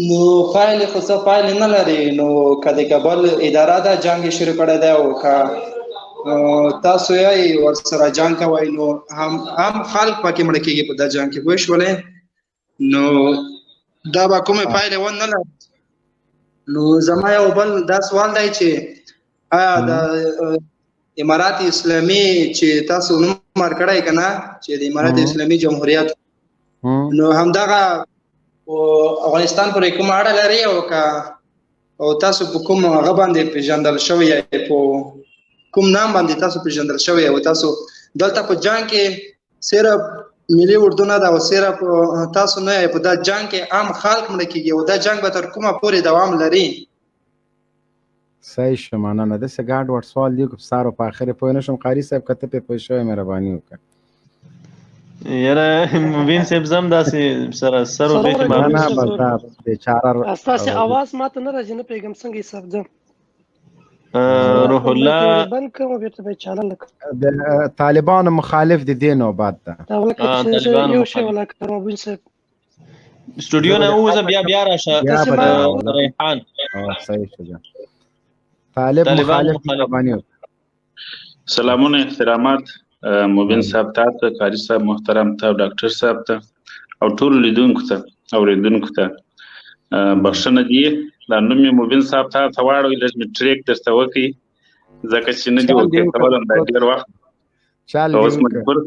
نو پایلې خو څه پایلې نه لري. نو که د کابل اداره ده جنګ یې شروع کړی دی، او که تاسو یې ورسره جنګ کوئ، نو هم خلک پکې مړه کېږي په دا جنګ کې، پوه شولې؟ نو دا به کومې پایلې ونه لري. نو زما یو بل دا سوال دی چې آیا د امارات اسلامي چې تاسو نوم ورکړی که نه، چې د امارات اسلامي جمهوریت، نو همدغه افغانستان پورې کومه اړه لري، او تاسو په کوم هغه باندې پېژندل شوي یې، په کوم نام باندې تاسو پېژندل شوي یې، او تاسو دلته په جنګ کې صرف ملي اردو نه ده، او صرف تاسو نه یې، په دا جنګ کې عام خلک مړه کېږي، او دا جنګ به تر کومه پورې دوام لري؟ صحیح شو، مننه. داسې ګډ وډ سوال دی که په سر او په اخر یې پوه نه شم. قاري صاحب که ته پرې پوه شوی مهرباني وکړه. یاره مبین صاحب زه هم داسې سره سر و بیخي معلوم نه بس دا بیچاره ستاسې اواز ماته نه راځي، نه پوهېږم څنګه حساب ده. روح الله بند کړم او بېرته به یې چالان کړم. د طالبانو مخالف د دې نوبت ده. دا ولکه چې یو شی ولاکه مبین صاحب سټوډیو نه ووځه، بیا راشه ریحان. صحیح شو. طالب مخالف مهرباني وکړه. سلامونه احترامات مبین صاحب ته، قاری صاحب محترم ته، ډاکټر صاحب ته، او ټولو لیدونکو ته اورېدونکو ته بخښنه دي. دا نوم مې مبین صاحب ته واړوئ، لږ مې ټریک درته وکړي، ځکه چې نه دي وکړې کولی دا ډېر وخت اوس مجبور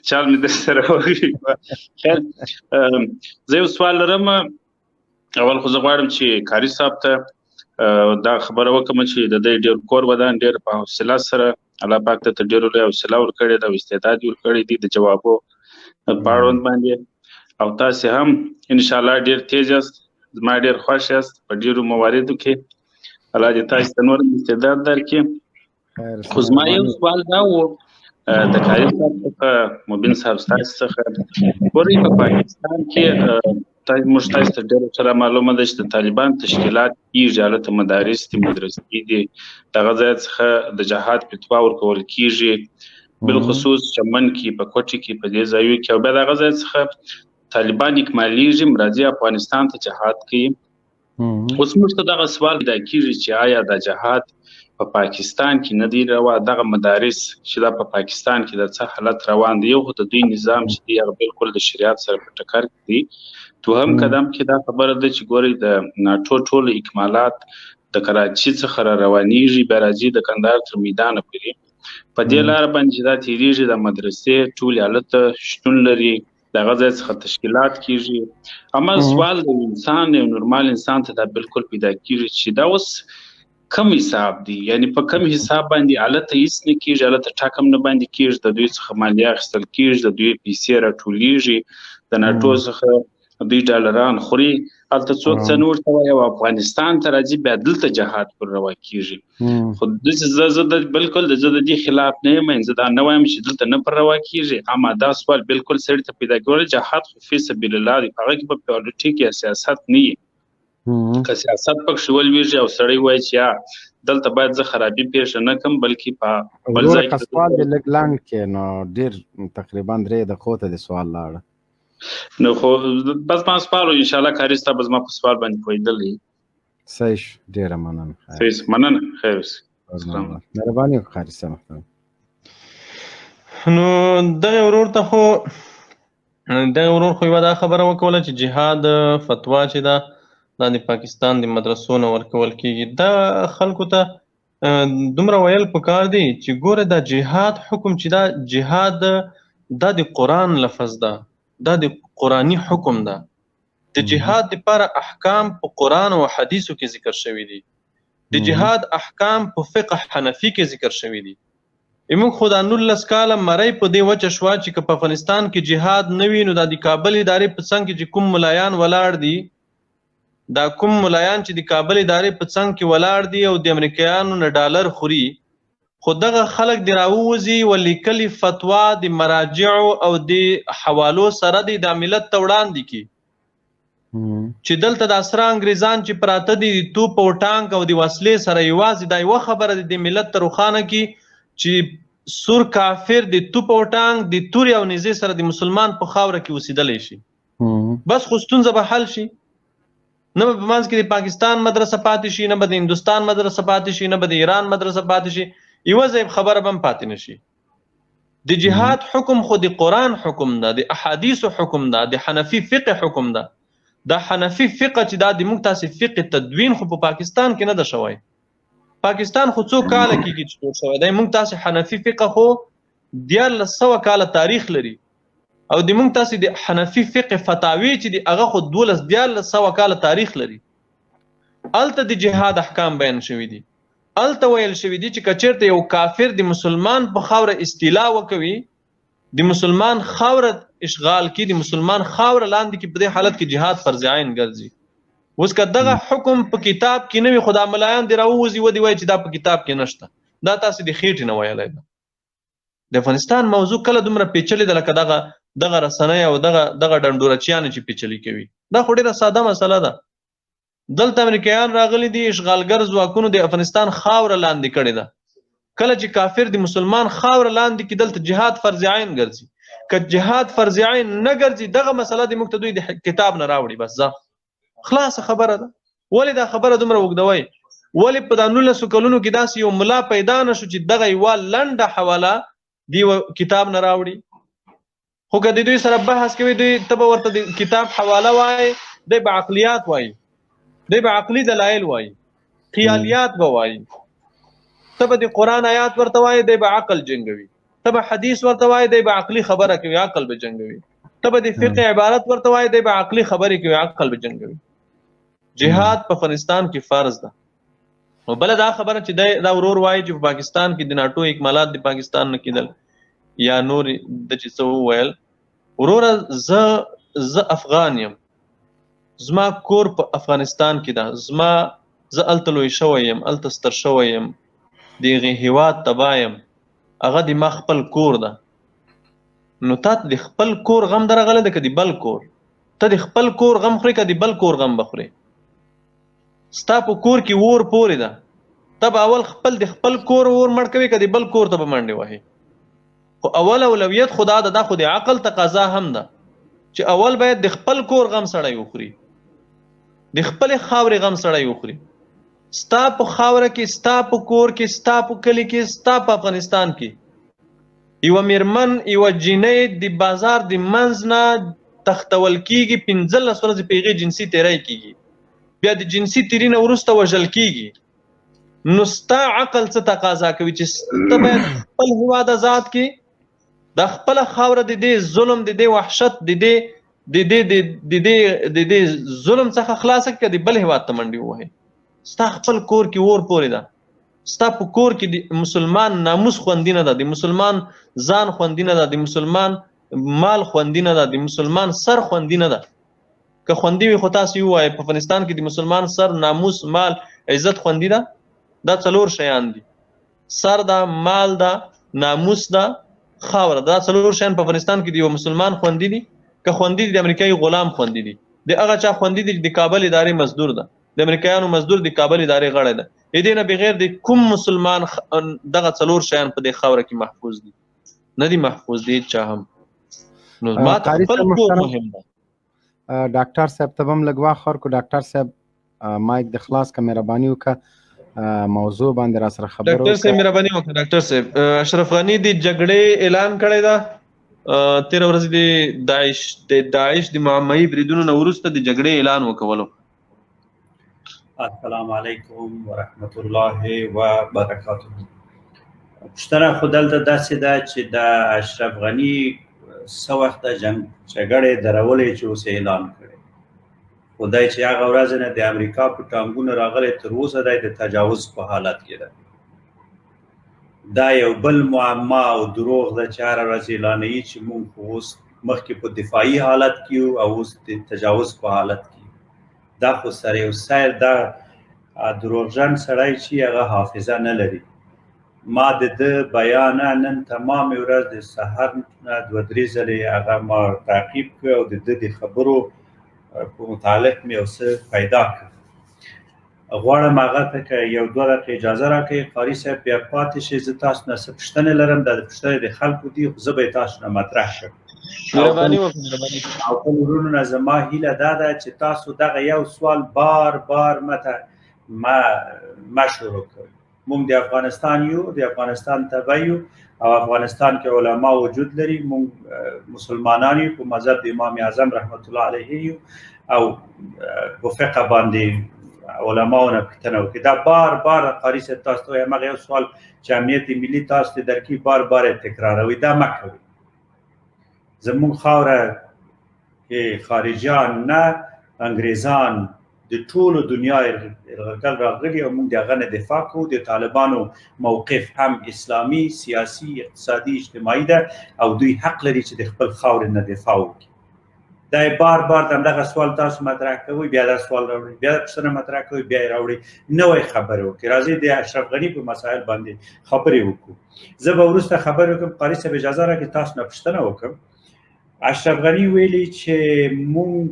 چال مې در سره وکړي. خیر، زه یو سوال لرم. اول خو زه غواړم چې قاري صاحب ته دا خبره وکړم چې د دې ډېر کور ودان ډېر په حوصله سره الله پاک ته ډېر لوی حوصله ورکړې ده او استعداد یې ورکړی دی د جوابو په اړوند باندې، او تاسې هم انشاءالله ډېر تیز یاست، زما ډېر خوښ یاست په ډېرو مواردو کې. الله دې تاسو ته نور استعداد درکړي. خو زما یو سوال دا و د قاري صاحب څخه، مبین صاحب ستاسو څخه، ګورئ په پاکستان کې موږ تاسو ته ډېره سره معلومه ده چې د طالبان تشکیلات کېږي، هلته مدارس دي، مدرسې دي، دغه ځای څخه د جهاد فتوا ورکول کېږي، بالخصوص چمن کې، په کوټې کې، په دې ځایو کې، او بیا دغه ځای څخه طالبان اکمالیږي، راځي افغانستان ته جهاد کوي. اوس موږ ته دغه سوال پیدا کېږي چې آیا دا جهاد په پاکستان کې نه دی روا؟ دغه مدارس چې دا په پاکستان کې د څه حالت روان دی؟ یو خو د دوی نظام چې دی هغه بالکل د شریعت سره په ټکر کې دی. دوهم قدم کې دا خبره ده چې ګورئ د ناټو ټول اکمالات د کراچي څخه را روانېږي بیا راځي د کندهار تر میدانه پورې. په دې لاره باندې چې دا تېرېږي د مدرسې ټولې هلته شتون لري، د هغه ځای څخه تشکیلات کېږي. اما سوال د انسان یو نورمال انسان ته دا بالکل پیدا کېږي چې دا اوس کم حساب دی، یعنی په کم حساب باندې هلته هېڅ نه کېږي، هلته ټاک هم نه باندې کېږي، د دوی څخه مالیه اخیستل کېږي، د دوی پیسې راټولېږي، د ناټو څخه دوی ډالران خوري. هلته څوک څه نه ورته وایي او افغانستان ته راځي بیا دلته جهاد پر روا کېږي. خو داسې زه بالکل زه د دې خلاف نه یم، زه دا نه وایم چې دلته نه پر روا کېږي، اما دا سوال بالکل سړي ته پیدا کولی جهاد خو فی سبیل الله دی، په هغه کې به پالیټیک یا سیاست نه وي. که سیاست پکښې ولویږي او سړی وایي چې یا دلته باید زه خرابي پیښه نه کړم بلکې په بل ځای کې سوال دې لږ لنډ کې نو ډېر تقریبا 3 دقیقو ته د سوال لاړه. نو خو بس ما سپارو انشاءالله کاري ستا به زما په سوال باندې پوهېدلی. صحیح شو، ډېره مننه. صحیح مننه، خیر اوسې. مهرباني وکړه قاري صاحب. نو دغه ورور ته خو یوه دا خبره وکوله چې جهاد فتوا چې ده دا د پاکستان د مدرسو نه ورکول کېږي. دا خلکو ته دومره ویل پکار دی چې ګوره دا جهاد حکم چې دا جهاد دا د قرآن لفظ ده، دا د قرآني حکم ده. د جهاد دپاره احکام په قرآن او حدیثو کې ذکر شوي دي، د جهاد احکام په فقه حنفي کې ذکر شوي دي. موږ خو دا 19 کاله مرۍ په دې وجه شوه چې که په افغانستان کې جهاد نه وي نو دا د کابل ادارې په څنګ کې چې کوم ملایان ولاړ دي، دا کوم ملایان چې د کابل ادارې په څنګ کې ولاړ دي او د امریکایانو نه ډالر خوري، خو دغه خلک د راووځي ولیکلي فتوا د مراجعو او د حوالو سره د ملت ته وړاندې کړي چې دلته د اسرا انګریزان چې پراته دي د توپ او ټانک او د وسلې سره یوازې دا یوه خبره د ملت ته روښانه کړي چې سور کافر د توپ او ټانک د تورې او نیزې سره د مسلمان په خاوره کې اوسېدلی شي، بس خو ستونزه به حل شي. نه به په منځ کې د پاکستان مدرسه پاتې شي، نه به د هندوستان مدرسه پاتې شي، نه به د ایران مدرسه پاتې شي، یوه ځای خبره به هم پاتې نه شي. د جهاد حکم خو د قرآن حکم ده، د احادیثو حکم ده، د حنفي فقه حکم ده. دا حنفي فقه چې دا د موږ تاسې فقه تدوین خو په پاکستان کې نه ده شوی. پاکستان خو څو کاله کېږي چې جوړ شوی دی. موږ تاسې حنفي فقه خو 1400 کاله تاریخ لري او د موږ تاسې د حنفي فقه فتاوی چې د هغه خو 1400 کاله تاریخ لري. هلته د جهاد احکام بیان شوي دي، هلته ویل شوي دي چې که چېرته یو کافر د مسلمان په خاوره استیلا وکوي، د مسلمان خاوره اشغال کی، د مسلمان خاوره لاندې کی، په دې حالت کې جهاد فرض عین ګرځي. اوس که دغه حکم په کتاب کې نه وي خو دا ملایان دې راووځي ودې وایي چې دا په کتاب کې نشته، دا تاسې د خېټې نه ویلی ده. د افغانستان موضوع کله دومره پیچلې ده لکه دغه رسنۍ او دغه ډنډورچیانې چې پیچلي کوي. دا خو ډېره ساده مسله ده. دلته امریکایان راغلي دي، اشغالګر ځواکونو د افغانستان خاوره لاندې کړې ده. کله چې کافر د مسلمان خاوره لاندې کې دلته جهاد فرض عین ګرځي. که جهاد فرض عین نه ګرځي دغه مسله د موږ ته دوی د کتاب نه راوړي، بس ځه خلاصه خبره ده. ولې دا خبره دومره اوږدوئ؟ ولې په دا 19 کلونو کې داسې یو ملا پیدا نه شو چې دغه یوه لنډه حواله دی کتاب نه راوړي؟ خو که د دوی سره بحث کوي دوی ته به ورته د کتاب حواله وایي، دی به عقلیات وایي، دی به عقلي دلایل وایي، خیالیات به وایي. ته به د قرآن آیات ورته وایي، دی به عقل جنګوي. ته به حدیث ورته وایي، دی به عقلي خبره کوي، عقل به جنګوي. ته به د فقه عبارت ورته وایي، دی به عقلي خبرې کوي، عقل به جنګوي. جهاد په افغانستان کې فرض ده. او بله دا خبره چې دا ورور وایي چې په پاکستان کې د ناټو اکمالات د پاکستان نه کېدل یا نور د چې څه وویل، وروره زه افغان یم، زما کور په افغانستان کې ده، زه هلته لوی شوی یم، هلته ستر شوی یم، د هغې هېواد تباه یم، هغه د ما خپل کور ده. نو تا ته د خپل کور غم درغلی ده که د بل کور؟ ته د خپل کور غم خورې که د بل کور غم به خورې؟ ستا په کور کې اور پورې ده، ته به اول د خپل کور اور مړ کوي که د بل کور ته به منډې وهې؟ خو اول اولویت خو دا ده، دا خو د عقل تقاضا هم ده چې اول باید د خپل کور غم سړی وخوري، د خپلې خاورې غم سړی وخوري. ستا په خاوره کې، ستا په کور کې، ستا په کلي کې، ستا په افغانستان کې یوه میرمن، یوه جینۍ د بازار د منځ نه تختول کېږي، 15 ورځې په هغې جنسي تیری کېږي، بیا د جنسي تیري نه وروسته وژل کیږي، نو ستا عقل څه تقاضا کوي چې ته باید خپل هیواد آزاد کړې، د خپله خاوره د دې ظلم د دې وحشت د دې ظلم څخه خلاصه کړه، د بل هیواد ته منډې ووهې. ستا خپل کور کې اور پورې ده، ستا په کور کې د مسلمان ناموس خوندي نه ده، د مسلمان ځان خوندي نه ده، د مسلمان مال خوندي نه ده، د مسلمان سر خوندي نه ده. که خوندي وي خو تاسو ووایئ په افغانستان کې د مسلمان سر، ناموس، مال، عزت خوندي ده؟ دا 4 شیان دي: سر ده، مال ده، ناموس ده، خاوره. دا 4 شیان په افغانستان کې د یو مسلمان خوندي دي. که خوندي دي د امریکایي غلام خوندي دي، د هغه چا خوندي دي د کابل ادارې مزدور ده، د امریکایانو مزدور د کابل ادارې غړی ده. د دې نه بغیر د کوم مسلمان دغه 4 شیان په دې خاوره کې محفوظ دي؟ نه دي محفوظ دي چا هم. نو ما ته خپل کور مهم ده. ډاکټر صاحب ته هم لږ وخت ورکړو. ډاکټر صاحب مایک د خلاص که مهرباني وکړه، موضوع باندې را سره خبرې ډاکټر صاحب مهرباني وکړه. ډاکټر صاحب اشرف غني د جګړې اعلان کړی ده 13 ورځې د داعش د معمایي بریدونو نه وروسته د جګړې اعلان وکولو. السلام علیکم ورحمت الله وبرکاته. پوښتنه خو دلته داسې ده چې د اشرف غني څه وخته جګړې درولې چې اوس اعلان کړی، خو دی چې هغه ورځ نه د امریکا په ټانګونو راغلی تر اوسه دی د تجاوز په حالت کې ده. دا یو بل معما او دروغ ده چې هره ورځ اعلانوي چې موږ خو اوس مخکې په دفاعي حالت کې یو او اوس د تجاوز په حالت کې. دا خو سره یو سیر دا دروغجن سړی چې هغه حافظه نه لري. ما د ده بیان نن تمام ورځ د سحر نه 2-3 ځلې هغه ما تعقیب کړ او د ده د خبرو په متعلق مې یو څه پیدا کړ. غواړم هغه ته که 1-2 دقیقې اجازه راکړئ قاري صاحب، بیا پاتې شئ. زه تاسو نه څه پوښتنې لرم، دا د پوښتنې د خلکو دي، خو زه به یې تاسو نه مطرح کړم. او خپل ورونو نه زما هیله دا ده چې تاسو دغه یو سوال بار بار ما شروع کوئ. موږ د افغانستان یو، د افغانستان تبع یو او افغانستان کې علما وجود لري. موږ مسلمانان یو، په مذهب د امام اعظم رحمت الله علیه یو او په فقه باندې علماونه پوښتنه وکړي. دا بار بار قاري صاحب تاسو ته وایم، هغه یو سوال چې امنیت ملي تاسو ته درکړي بار بار تکراروي، دا مه کوئ. زموږ خاوره کې خارجیان نه انګریزان د ټولو دنیا یرغلګر راغلي او موږ د هغه نه دفاع کوو. د طالبانو موقف هم اسلامي، سیاسي، اقتصادي، اجتماعي ده او دوی حق لري چې د خپل خاورې نه دفاع وکړي. دا بار بار دغه سوال تاسو مطرح کوئ، بیا دا سوال راوړئ، بیا پوښتنه مطرح کوئ، بیا یې راوړئ. نوې خبرې وکړئ. راځئ د اشرف غني په مسایل باندې خبرې وکړو. زه به وروسته خبرې وکړم. قاري صاحب اجازه راکړئ تاسو نه پوښتنه وکړم. اشرف غني ویلي چې موږ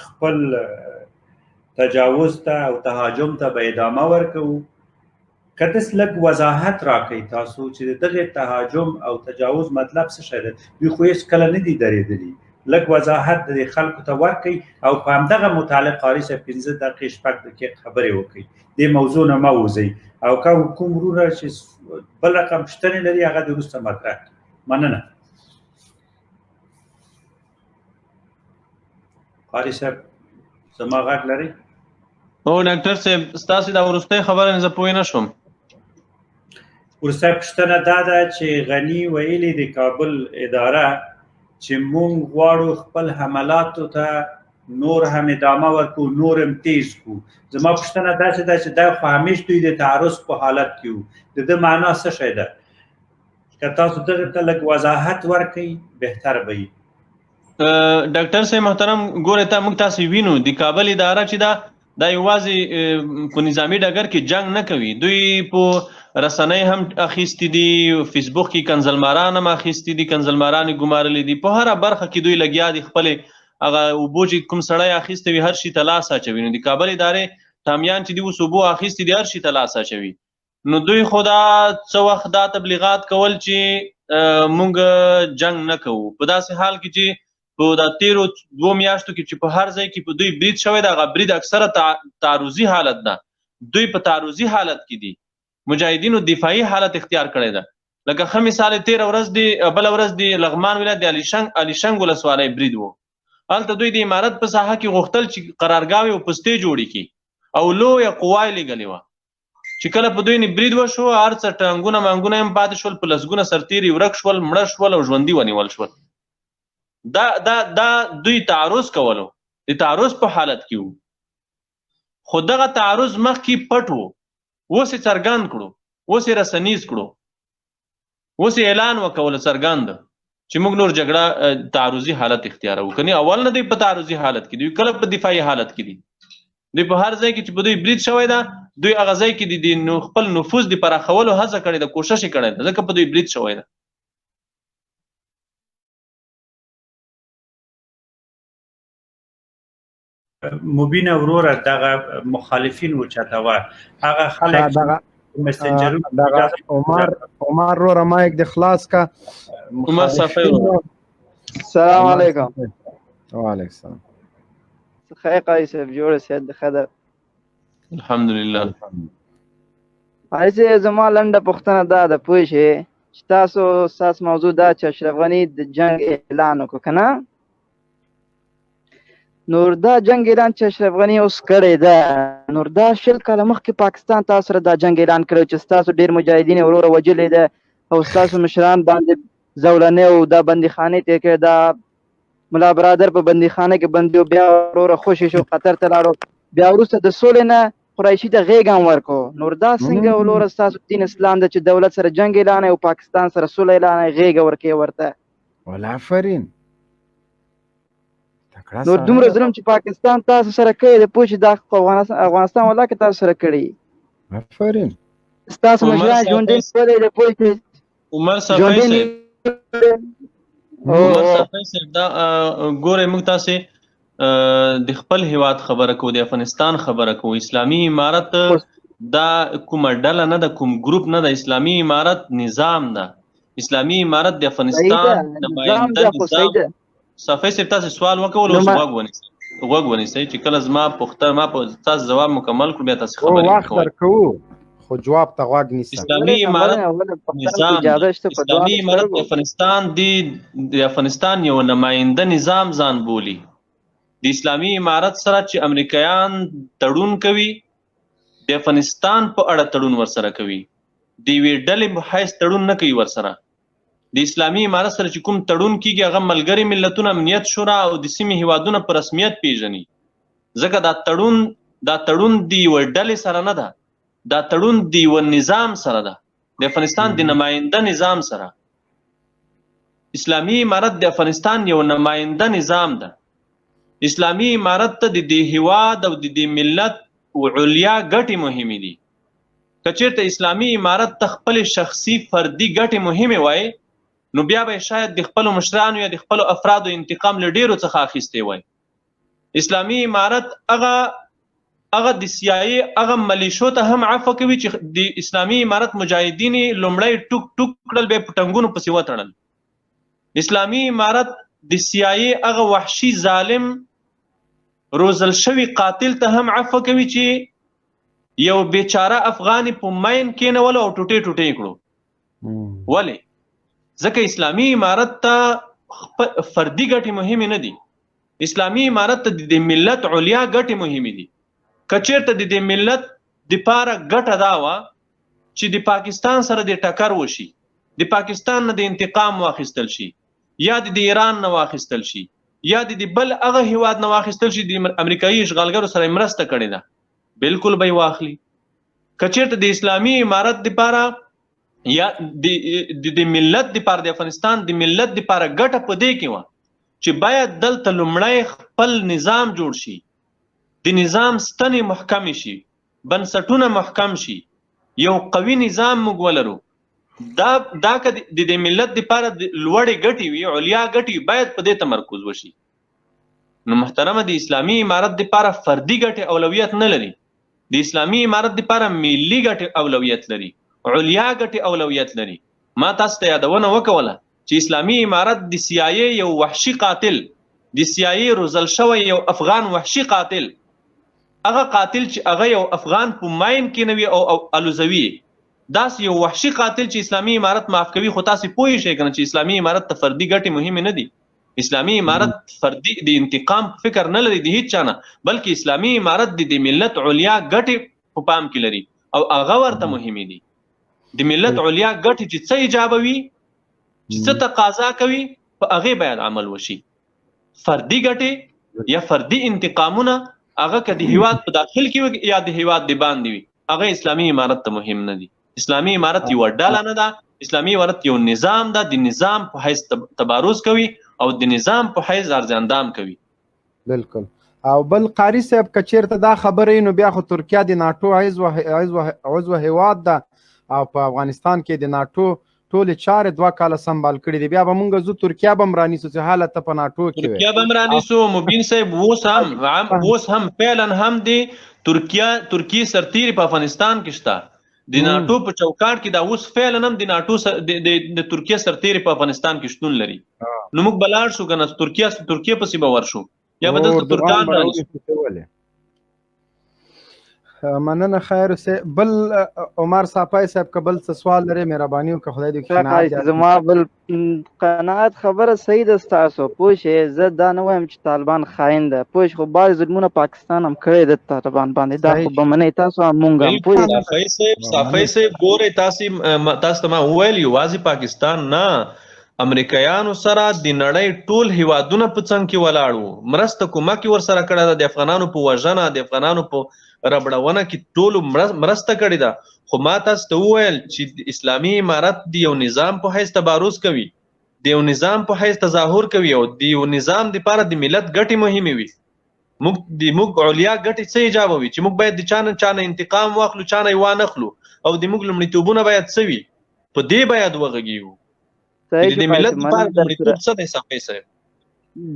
خپل تجاوز ته او تهاجم ته به ادامه ورکوو. که داسې لږ وضاحت راکړئ تاسو چې د دغې تهاجم او تجاوز مطلب څه شی ده. دوی خو هېڅ کله نه دي درېدلي. لږ وضاحت د خلکو ته ورکړئ او په همدغه متعلق قاري صاحب 15 دقیقې 6 دقیقې خبرې وکړئ. دې موضوع نه مه وځئ او که کوم وروڼه چې بل رقم پوښتنې لري هغه د وروسته مطرح کړي. مننه. قاري صاحب زما غږ لري؟ او ډاکټر صاحب ستاسې دا وروستۍ خبره نه زه پوه نه شوم. وروستۍ پوښتنه دا ده چې غني ویلي د کابل اداره چې موږ غواړو خپل حملاتو ته نور هم ادامه ورکړو، نور هم تیز کړو. زما پوښتنه داسې ده چې دا خو همیش دوی د تعرض په حالت کې وو. د ده معنا څه شی ده؟ که تاسو دغه ته لږ وضاحت ورکړئ بهتر به وي. ډاکټر صاحب محترم، ګوره ته موږ تاسو وینو د کابل اداره چې دا یوازې په نظامي ډګر کې جنگ نه کوي. دوی په رسنۍ هم اخیستي دي، فیسبوک کې کنزلماران هم اخیستي دي، کنزلماران یې ګمارلي دي. په هره برخه کې دوی لګیا دي خپلې هغه اوبو چې کوم سړی اخیستی وي هر شي ته لاس اچوي. نو د کابل ادارې ټامیان چې دي اوس اوبو اخیستي دي هر شي ته لاس اچوي. نو دوی خو دا څه وخت دا تبلیغات کول چې موږ جنگ نه کوو، په داسې حال کې چې په دا 13 میاشتو کې چې په هر ځای کې په دوی برید شوی دی، هغه برید اکثره تعرضي حالت ده. دوی په تعرضي حالت کې دي. مجاهدینو دفاعي حالت اختیار کړی ده. لکه ښه مثال 13 ورځ دی، بله ورځ د لغمان ولایت د علیشنګ ولسوالۍ برید و هلته دوی د امارت په ساحه کې غوښتل چې قرارګاوې او پستې جوړې کړي او لویه قوا یې لېږلې وه چې کله په دوی نه برید وشو هر څه ټانګونه مانګونه هم پاتې شول په لسګونه سرتیري ورک شول مړه شول او ژوندي ونیول شول دا دوی تعرض کولو د تعرض په حالت کې وو خو دغه تعرض مخکې پټ وو اوس یې څرګند کړو اوس یې رسنیز کړو اوس یې اعلان وکولو څرګند چې موږ نور جګړه تعرضي حالت اختیاروو کني اول نه دوی په تعرضي حالت کې دوی کله په دفاعي حالت کې دي دوی په هر ځای کې چې په دوی برید شوی ده دوی هغه ځای کې د خپل نفوذ د پراخولو هڅه کړې ده کوشش یې کړی ده ځکه په دوی برید شوی ده مبین وروره دغه مخالفین و چاته و هغه خلک مسنجر عمر وروره مایک د خلاص کا عمر صافی السلام علیکم وعلیکم السلام خیر قایص جوړ سید خدای الحمدلله قایص زما لنډه پوښتنه ده پوه چې تاسو موضوع دا چې اشرف غنی د جنگ اعلان وکړ کنه نور دا جنگ اعلان چې اشرف غنی اوس کړی ده نور دا شل کاله مخکې پاکستان تاسو سره دا جنگ اعلان کړی چې تاسو ډیر مجاهدین وروره وجلې ده او تاسو مشران باندې زولنې او دا بندیخانه ته کې دا ملا برادر په بندیخانه کې بندي بیا وروره خوشی شو قطر ته لاړو بیا وروسته د سولې نه قریشي ته غېږ هم ورکو نور دا څنګه وروره تاسو دین اسلام د چې دولت سره جنگ اعلان او پاکستان سره سوله اعلان غېږ ورکې ورته ولا فرین نور دومره ظلم چې پاکستان تاسو سره کوي د پوه چې دا افغانستان ولا کې تاسو سره کړي آفرین تاسو مشران ژوندۍ کولې د پوه چې عمر صافی صاحب دا ګوره موږ تاسو د خپل هیواد خبره کوو د افغانستان خبره کوو اسلامي امارت دا کومه ډله نه ده کوم ګروپ نه ده اسلامي امارت نظام ده اسلامي امارت د افغانستان نماینده نظام صافی صاحب تاسو سوال وکول او غوږ ونیسئ چې کله زما پوښتنه ما په تاسو جواب مکمل کړ بیا تاسو خبرې کوئ خو جواب ته غوږ نیسئ اسلامي امارت نظام اسلامي امارت د افغانستان یو نماینده نظام ځان بولي د اسلامي امارت سره چې امریکایان تړون کوي د افغانستان په اړه تړون ورسره کوي د یوې ډلې په حیث تړون نه کوي ورسره د اسلامي امارت سره چې کوم تړون کیږي هغه ملګري ملتونه امنیت شورا او د سیمې هیوادونه په رسمیت پیژني ځکه دا تړون د یوه ډلې سره نه ده دا تړون د یوه نظام سره ده د افغانستان د نماینده نظام سره اسلامي امارت د افغانستان یو نماینده نظام ده اسلامي امارت ته د دې هیواد او د دې ملت علیا ګټې مهمې دي که چېرته اسلامي امارت ته خپل شخصي فردي ګټې مهمې وای نو بیا به شاید د خپلو مشرانو یا د خپلو افرادو انتقام له ډیرو څخه اخیستی وای اسلامي امارت هغه د CIA هغه ملیشو ته هم عفو کوي چې د اسلامي امارت مجاهدین لومړی ټوک ټوک کړل بیا په ټنګونو پسې وتړل اسلامي امارت د CIA هغه وحشي ظالم روزل شوی قاتل ته هم عفو کوي چې یو بیچاره افغانی په ماین کېنولو او ټوټې ټوټې کړو ولی ځکه اسلامي امارت ته فردي ګټې مهمې نه دي اسلامي امارت ته د ملت علیا ګټې مهمې دي که چېرته د دې ملت دپاره ګټه دا وه چې د پاکستان سره د ټکر وشي د پاکستان نه د انتقام واخیستل شي یا د ایران نه واخیستل شي یا د بل هغه هیواد نه واخیستل شي د امریکایي اشغالګرو سره مرسته کړې ده بالکل به یې واخلي که چېرته د اسلامي امارت دپاره یا د ملت دپاره د افغانستان د ملت دپاره ګټه په دې کې وه چې باید دلته لومړی خپل نظام جوړ شي د نظام ستنې محکمې شي بنسټونه محکم شي یو قوي نظام موږ ولرو دا که د دې ملت دپاره لوړې ګټې وي علیا ګټې باید په دې تمرکز وشي نو محترمه د اسلامي امارت دپاره فردي ګټې اولویت نه لري د اسلامي امارت دپاره ملي ګټې اولویت لري علیا ګټې اولویت لري ما تاسو ته یادونه وکوله چې اسلامي امارت د CIA یو وحشي قاتل د CIA روزل شوی یو افغان وحشي قاتل هغه قاتل چې هغه یو افغان په ماین کېنوي او الوزوي داسې یو وحشي قاتل چې اسلامي امارت معاف کوي خو تاسو پوه شئ کنه چې اسلامي امارت ته فردي ګټې مهمې نه دي اسلامي امارت فردي د انتقام فکر نه لري د هیڅ چا نه، بلکې اسلامي امارت د ملت علیا ګټې په پام کې لري او هغه ورته مهمې دي. د ملت علیا ګټې چې څه ایجابوي، چې څه تقاضا کوي، په هغې باید عمل وشي. فردي ګټې یا فردي انتقامونه هغه که د هیواد په داخل کې وي یا د هیواد د باندې وي، هغه اسلامي امارت ته مهم نه دي. اسلامي امارت یو ډله نه ده، اسلامي امارت یو نظام ده، د نظام په حیث تبارز کوي او د نظام په حیث ارزاندام کوي. بالکل. او بل قاری صاحب که چیرته دا خبرې نو بیا خو ترکیه د ناټو عضو هیواد ده او په افغانستان کې د ناټو ټولې چارې 2 کاله سنبال کړي دي، بیا به مونږ ځو ترکیه به هم رانیسو چې حالت ته په ناټو کې وي. ترکیه به هم رانیسو. مبین صاحب اوس هم فعلا هم د ترکیې سرتیري په افغانستان کې شته. د ناټو په چوکاټ کې دا اوس فعلا هم د ناټو د ترکیې سرتیري په افغانستان کې شتون لري. نو موږ به لاړ شو که نه ترکیې پسې به ورشو یا به دلته ترکان رانیسو. مننه خیر سه. بل عمر صافی صاحب که بل څه سوال لري مهرباني وکړه. خدای دې قناعت زما بل قناعت خبره صحیح ده ستاسو. پوه شئ زه دا نه وایم چې طالبان خاین ده، پوه شئ خو بعضې ظلمونه پاکستان هم کړی ده طالبان باندې، دا خو به منئ تاسو هم مونږ هم. پوه صافی صاحب ګورئ تاسو ته ما وویل یوازې پاکستان نه، امریکایانو سره د نړۍ ټول هیوادونه په څنګ کې ولاړ وو، مرسته کومک یې ورسره کړې ده، د افغانانو په وژنه د افغانانو په ربړونه کې ټولو مرسته کړې ده. خو ما تاسو ته وویل چې د اسلامي امارت د یو نظام په حیث تبارز کوي، د یو نظام په حیث تظاهر کوي او د یو نظام دپاره د ملت ګټې مهمې وي. موږ علیا ګټې څه ایجابوي چې موږ باید د چا نه انتقام واخلو، چا نه یې وانخلو، او د موږ لومړیتوبونه باید څه وي، په دې باید وغږیږو. د ملت دپاره لومړیتوب څه دی صافی صاحب؟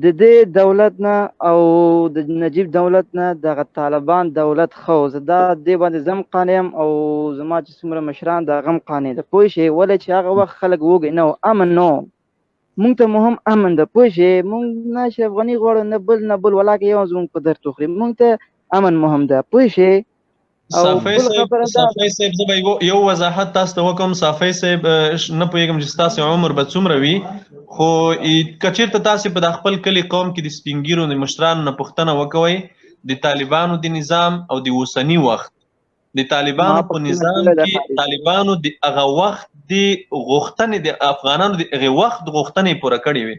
د دې دولت نه او د نجیب دولت نه دغه طالبان دولت خو زه دا دې باندې زم قانع یم او زما چې څومره مشران د هغه هم قانع ده. پوه شئ ولې چې هغه وخت خلک وږی نه و، امن نه و، مونږ ته مهم امن ده. پوه شئ مونږ نه اشرف غني غواړو نه بل ولاکه یو زموږ په درد وخوري، مونږ ته امن مهم ده. پوه شئ صافی صاحب زه به یو وضاحت تاسو ته وکړم. صافی صاحب نه پوهېږم چې ستاسې عمر به څومره وي، خو که چېرته تاسې په خپل کلي قوم کې د سپین ږیرو د مشرانو نه پوښتنه وکوئ د طالبانو د نظام او د اوسني وخت د طالبانو په نظام کې طالبانو د هغه وخت د غوښتنې د افغانانو د هغې وخت غوښتنې پوره کړې وې،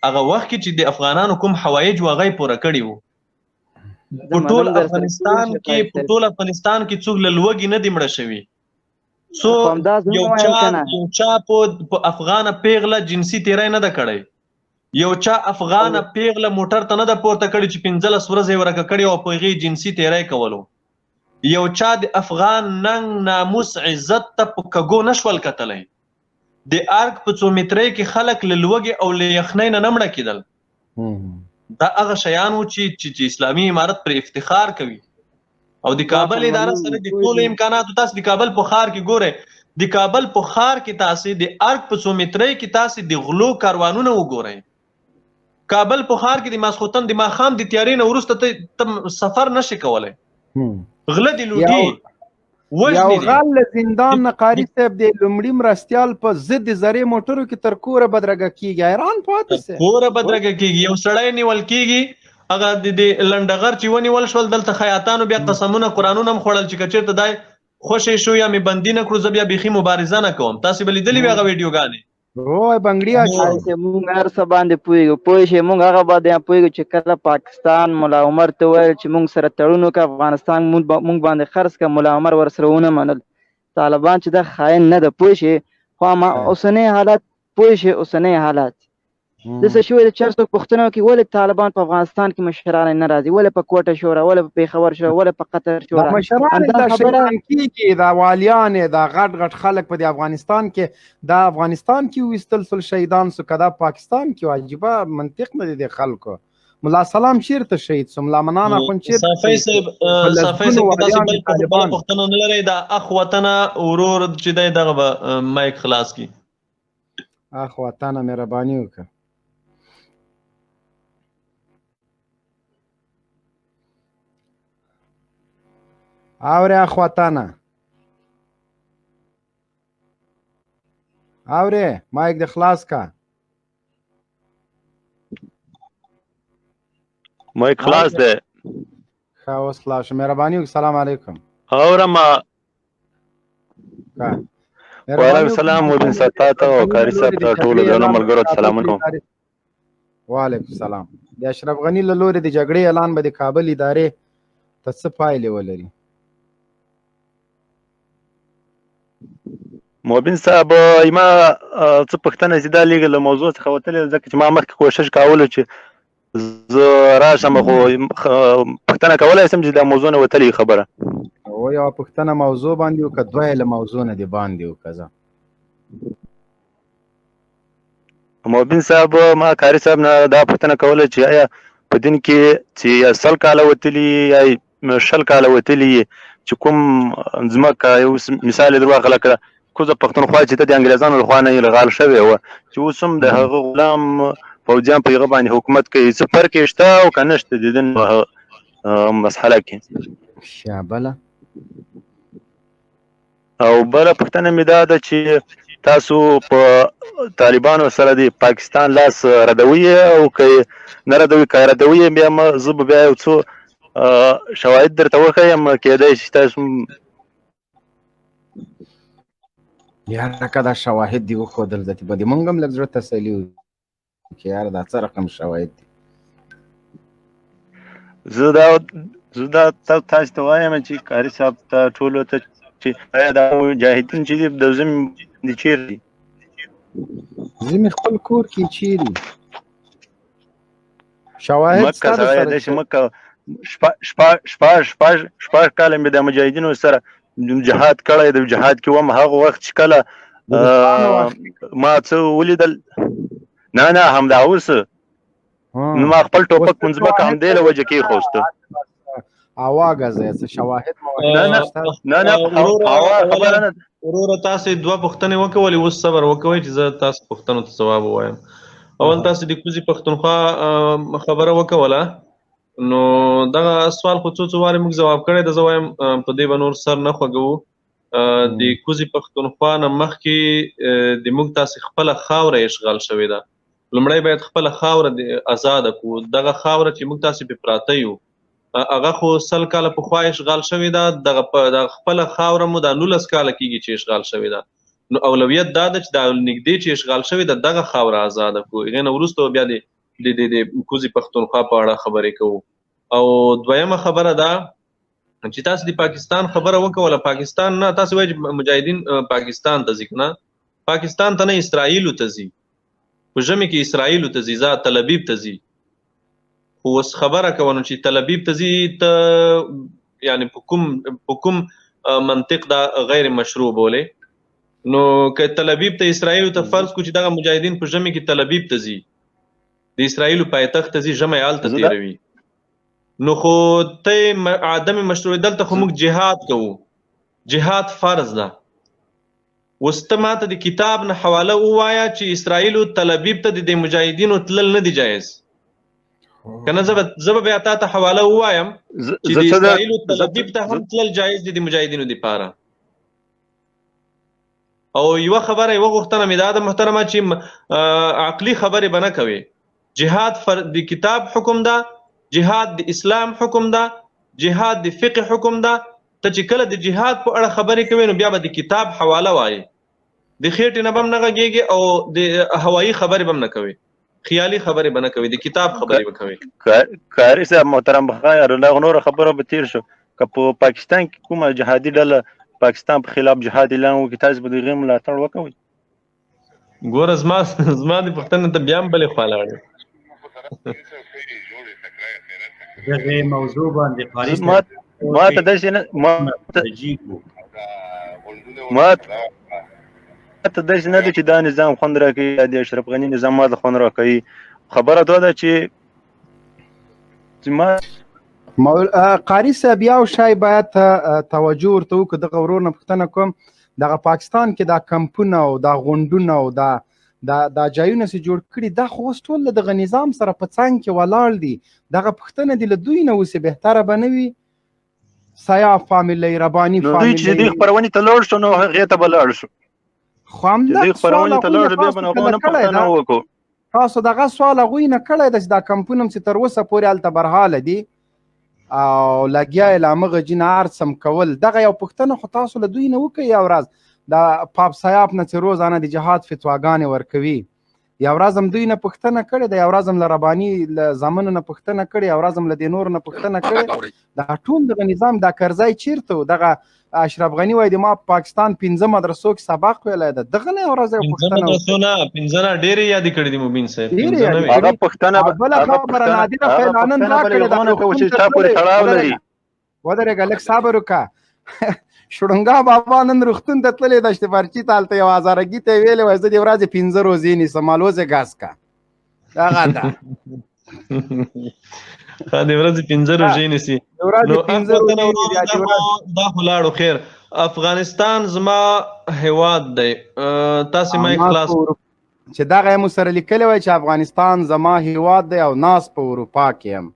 هغه وخت کې چې د افغانانو کوم حوایج و هغه یې پوره کړي وو. په ټول افغانستان کې څوک له لوږې نه دي مړه شوي. یو چا په افغانه پیغله جنسي تیری نه ده کړی، یو چا افغانه پیغله موټر ته نه ده پورته کړی چې 15 ورځې یې ورکه کړې او په هغې جنسي تیری کولو. یو چا د افغان ننګ ناموس عزت ته په کږو نه شول کتلی. د ارګ په 2 مترۍ کې خلک له لوږې او له یخنۍ نه مړه کېدل. دا هغه شیان وو چې اسلامي امارت پر افتخار کوي او د کابل اداره سره د ټولو امکاناتو. تاسو د کابل په ښار کې ګورئ، د کابل په ښار کې تاسې د ارګ په 2 مترۍ کې تاسې د غلو کاروانونه وګورئ. کابل په ښار کې د ماسخوتن د ماښام د تیارې نه وروسته ته سفر نشي کولی، غله دي لوټي یو غل له زندان نه قاري صاحب د لومړي مرستیال په ضد د زرې موټرو کې تر کوره بدرګه کېږي. حیران پاتې سئ. کوره بدرګه کېږي، یو سړی نیول کېږي، هغه د لنډغر چې ونیول شول دلته خیاطانو بیا قسمونه قرآنونه هم خوړل چې که چېرته دی خوشی شو یا مې بندي نه کړو زه بیا بیخي مبارزه نه کوم. تاسې به لیدلي وي هغه ویډیوګانې. بنګړي اچوي مونږ هر څه باندې پوهېږو. پوه شئ مونږ هغه باندې پوهېږو چې کله پاکستان ملا عمر ته ویل چې مونږ سره تړون وکړه افغانستان مونږ باندې خرڅ کړه، ملا عمر ورسره ونه منل. طالبان چې دا خاین نه ده. پوه شئ خو اوسنی حالت پوه شئ اوسنی حالت داسې شوی ده چې هر څوک پوښتنه وکړي ولې طالبان په افغانستان کې مشران نه راځي، ولې په کوټه شوره، ولې په پېښور شوره، ولې په قطر شوره. مشران دا شیطان کېږي، دا والیان دا غټ خلک په افغانستان کې دا افغانستان کې ویستل سل شهیدان سو که دا پاکستان کې. عجیبه منطق نه دی د خلکو. ملا سلام چیرته شهید سو، ملا منان اخوند چیرته؟ صافی صاحب تاسې بل پوښتنه نه لرئ؟ دا اخ وطنه ورور چې دی دغه به مایک خلاص کړي. اخ وطنه مهرباني وکړه. اورې اخ وطنه اورې مایک د خلاص کا. مایک خلاص دی. ښه اوس خلاص شو. مهرباني وکړئ. سلام علیکم. اورم. وعلیکم السلام مبین صاحب ته او کاري صاحب ته ټولو درنو ملګرو ته سلامونه کوم. وعلیکم السلام. د اشرف غني له لورې د جګړې اعلان به د کابل ادارې ته څه پایلې ولري؟ مبین صاحب ما څه پوښتنه چې دا لیږه له موضوع څخه وتلې ځکه چې ما مخکې کوشش کولو چې زه راشم خو پوښتنه کولی شم چې دا موضوع نه وتلې خبره و یوه پوښتنه موضوع باندې وکړه دوه یې له موضوع نه دې باندې وکړه. زه مبین صاحب ما کاري صاحب نه دا پوښتنه کوله چې آیا په دین کې چې 100 کاله وتلي یا 100 کاله وتلي چې کوم ځمکه یو مثال یې در واخله کړه کوزه پښتونخوا چې د انګریزانو لخوا نه الغال شوې وه چې اوس هم د هغه غلام پوځیان په هغه باندې حکومت کوي څه فرق یې شته او که نشته د دین مسحله کې؟ بله او بله پوښتنه مې دا ده چې تاسو په طالبانو سره د پاکستان لاس ردوي او که نه ردوي که ردوي بیا زه به بیا یو څو شواهد درته وښیم کېدای شي تاسو یاره که دا شواهد دي وښودل درته به دې مونږ هم لږ زړه تسلي وکړي یاره دا څه رقم شواهد دي. زه دا تاسو ته وایم چې کاري صاحب ته ټولو ته چې آیا دا مجاهدین چې دي د زمې د چیرې دي؟ زمې خپل کور کې چیرې شواهد مکه سره دی چې مکه شپږ کاله مې د مجاهدینو سره جهاد کړی د جهاد کې وم هغه وخت چې کله ما څه ولیدل نه همدا اوس نو ما خپل ټوپک په ځمکه همدې له وجې کېښوسته اواګه څه شواهد نه وروره تاسو دوه پوښتنې وکولې اوس صبر وکوئ چې زه تاسو پوښتنو ته ځواب ووایم. اول تاسو د کوزي پښتونخوا خبره وکوله نو دغه سوال خو څو وارې موږ ځواب کړی د زه وایم په دې به نور سر نه خوږوو. د کوزي پښتونخوا نه مخکې د موږ تاسې خپله خاوره اشغال شوې ده. لومړی باید خپله خاوره ازاده کړو. دغه خاوره چې موږ تاسې پرې پراته یو هغه خو 100 کاله پخوا اشغال شوې ده. دغه خپله خاوره مو دا 19 کاله کېږي چې اشغال شوې ده. نو اولویت دا ده چې دا نږدې چې اشغال شوې ده دغه خاوره ازاده کړو. هغې نه وروسته بیا د کوزي پښتونخوا په اړه خبرې کوو. او دویمه خبره ده چې تاسو د پاکستان خبره وکوله. پاکستان نه تاسو وایئ چې مجاهدین پاکستان ته ځي نه پاکستان ته نه اسرائیلو ته ځي. په ژمي کې اسرائیلو ته ځي تل ابیب ته ځي. خو اوس خبره کوو چې تل ابیب ته ځي ته یعنی په کوم منطق دا غیر مشروع بولې. نو که تل ابیب ته اسرائیلو ته فرض کو چې دغه مجاهدین په ژمي کې تل ابیب ته ځي د اسرائیلو پایتخت ته ځي ژمی هلته تېروي نو خو ته عدم مشروع دلته خو موږ جهاد کوو. جهاد فرض ده. اوس ته ماته د کتاب نه حواله ووایه چې اسرائیلو تل ابیب ته د مجاهدینو تلل نه دي جایز. کنه زه به بیا تا ته حواله ووایم چې د اسرائیلو تل ابیب ته هم تلل جایز دي د مجاهدینو دپاره. او یوه خبره یوه غوښتنه مې دا ده محترمه چې عقلي خبرې به نه کوې. جهاد د کتاب حکم ده، جهاد د اسلام حکم ده، جهاد د فقه حکم ده. ته چې کله د جهاد په اړه خبرې کوې نو بیا به د کتاب حواله وایې. د خېټې نه به هم نه غږېږې او د هوایي خبرې به هم نه کوې. خیالي خبرې به نه کوې، د کتاب خبرې به کوې. کاري صاحب محترم بخیر دغه نوره خبره به تېر شو. که په پاکستان کې کومه جهادي ډله پاکستان په خلاف جهاد اعلان وکړي تاسو به د هغې ملاتړ وکوئ؟ ګوره زما د پوښتنې ته بیا هم بلې خوا لاړې. دغه موضوع باندې قاری ماته داسې نه ده چې دا نظام خوند راکوي یا د اشرف غني نظام ما ته خوند راکوي. خبره دا ده چې قاري صاحب یو شی باید توجه ورته وکړو. دغه ورور نه پوښتنه کوم دغه پاکستان کې دا کمپونه او دا غونډونه او دا ځایونه چې جوړ کړي دا خو اوس ټول دغه نظام سره په څنګ کې ولاړ دي. دغه پوښتنه دې له دوی نه وسې بهتره به نه وي؟ سیاف فامیلی، رباني فامیلی، دوی چې دې خپرونې ته لاړ شو نو هغې ته به لاړ شو. خو همدا خپرونې ته لاړ شو بیا به نه پوښتنه وکړو. تاسو دغه سوال هغوی نه کړی ده چې دا کمپونه هم چې تر اوسه پورې هلته برحاله دي او لګیا یې له همغه جین هر څه کول. دغه یو پوښتنه خو تاسو له دوی نه وکړئ یو ورځ د پاپ صیاب نه چې روزانه د جهاد فتواګانې ورکوي، یو ورځ هم دوی نه پوښتنه کړې ده، یو ورځ هم له رباني له زامنو نه پوښتنه کړې، یو ورځ هم له دې نورو نه پوښتنه کړې. دا ټول دغه نظام دا کرزی چیرته و؟ دغه اشرف غني وایي د ما په پاکستان 15 مدرسو کې سبق ویلی ده، دغه نه یو ورځ یو پوښتنه 15 مدرسو نه 15 نه ډېرې یادې کړې دي مبین صاحب. هغه پوښتنه بله خبره نادره فیلانن را کړې ده. ودرېږه لږ صبر وکړه. شړونګا بابا نن روغتون ته تللی ده اشتفارچي ته هلته یو هزارګي ته یې ویلې وایي زه د ورځې 15 روزې نیسم مالوزې ګاز کا دغه ده د ورځې 15 روزې نیسي. دا خو لاړو خیر. افغانستان زما هیواد دی، تاسې ما اخلاص چې دغه یې مو سره لیکلی وای چې افغانستان زما هیواد دی او ناس په اروپا کې یم،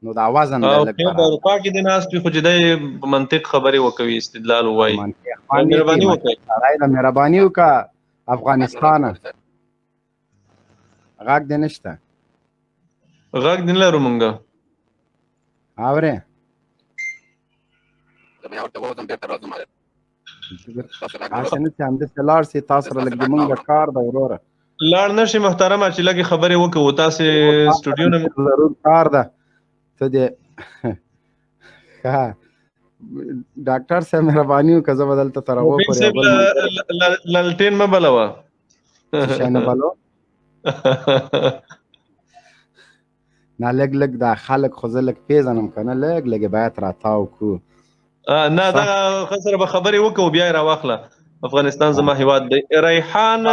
نو دا وزن دی لږ په اروپا کې دی ناست وي خو چې دی په منطق خبرې وکوي استدلال ووایي. مهرباني وکړئ مهرباني وکړه افغانستانه. غږ دې نشته؟ غږ دې نه لرو مونږ. اورې هسې نه چې همداسې لاړ سي تاسو سره لږ د مونږ کار ده وروره. لاړ نه شي محترمه چې لږې خبرې وکړو. تاسې سټوډیو نه ضرور کار ده. ته دې ډاکټر صاحب مهرباني وکړه زه به دلته تر هغو پورې لالټین مه بلوه. څه شی نه بلوه؟ نه لږ لږ دا خلک خو زه لږ پېژنم که نه، لږ لږ یې باید راتاو کړو. نه دغه ښه سره به خبرې وکړو بیا یې راواخله. افغانستان زما هیواد دی. ریحان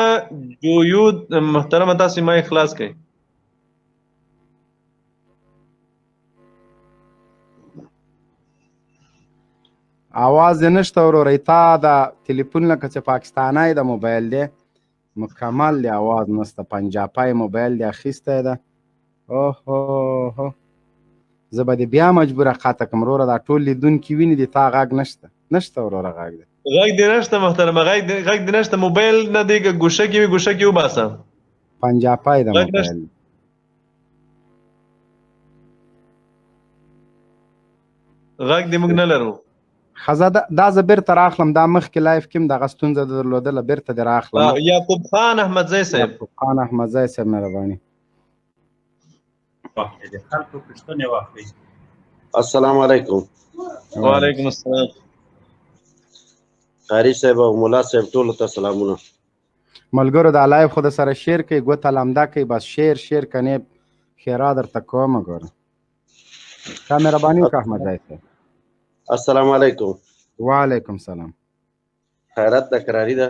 جویود محترمه تاسې ما خلاص کړئ. آواز یې نشته وروره. تا د تلیفون لکه چې پاکستانی د موبایل دی مکمل دی، آواز نشته. پنجاپی موبایل دی اخیستی ده. اوهو زه به دې بیا مجبوره قطع کړم وروره. دا ټول لیدونکي ویني دي تا غږ نشته. نشته وروره غږ دی. غږ دې نشته محترمه، غږ دې نشته. موبایل نه دی که ګوشه کې وي ګوشه کې وباسه. پنجاپی د موبایل غږ دې موږ نه لرو. ښه دا زه بیرته راخلم. دا مخکې لایف کې هم دغه ستونزه درلودله، بیرته دې راخلم. یعقوب خان احمدزی صاحب. یعقوب خان احمدزی صاحب مهرباني. السلام علیکم. وعلیکم السلام. قاری صاحب او مولا صاحب ټولو ته سلامونه. ملګرو دا لایف خو د سره شیر کوي، ګوته لمده کوي، بس شیر کنې خیرا درته کومه ګوره. تا مهرباني وکړه احمدزی صاحب. السلام علیکم. وعلیکم سلام. خیرات ده کراري ده؟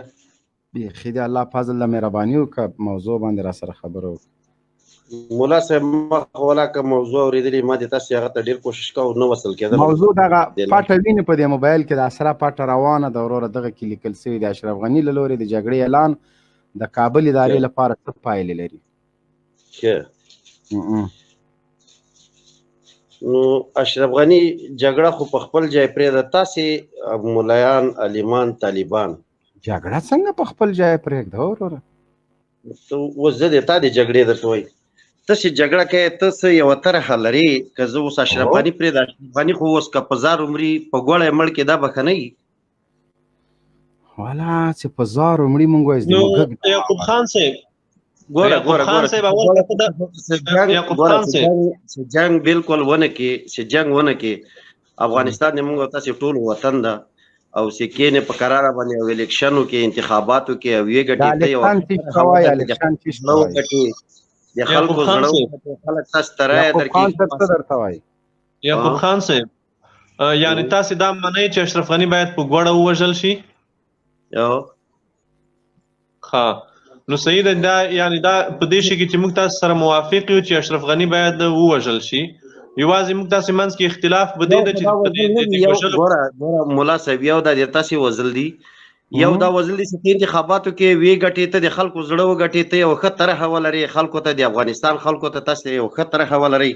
بیخي د الله فضل له مهرباني وکړه موضوع باندې را سره خبره وکړه. مولا صاحب ما خو ولاکه موضوع اورېدلې، ما د تاسې هغه ته ډېر کوشش کوو نه وصل کېدل. موضوع دغه پټه وینې په دې موبایل کې د اسره پټه روانه ده وروره. دغه کې لیکل سوي د اشرف غني له لورې د جګړې اعلان د کابل ادارې لپاره څه پایلې لري. نو اشرف غني جګړه خو په خپل ځای پرېږده. تاسې ملایان علیمان طالبان جګړه څنګه په خپل ځای پرېږده وروره؟ اوس زه د تا د جګړې درته وایي ته چې جګړه کوې ته څه یوه طرحه لرې که زه اوس اشرف غني پرېږده. اشرف غني خو اوس که په زار عمري په ګوړه یې مړ کې دا به ښه نه وي. والا چې په زار عمري مونږ وایي یعقوب خان صاحب چې جنګ بالکل ونه کې چې جنګ ونه کې افغانستان د مونږ تاسې ټول وطن ده او چې کېنې په قراره باندې او الیکشنو کې انتخاباتو کې او یې ګټې د خلکو زړه خلک تاسو ته رایه درکړي. یعقوب خان صاحب یعنې تاسې دا منئ چې اشرف غني باید په ګوړه ووژل شي؟ ښه نو صحیح ده. دا یعنې دا په دې شي کې چې موږ تاسو سره موافق یو چې اشرف غني باید ووژل شي. یوازې موږ تاسې منځ کې اختلاف په دې ده چې په دې ګوره مولا صاحب یو دا د تاسې وزل دي، یو دا وزل دي چې انتخاباتو کې وی ګټې ته د خلکو زړه وګټې ته یو ښه طرحه ولرئ، خلکو ته د افغانستان خلکو ته تاسې یو ښه طرحه ولرئ.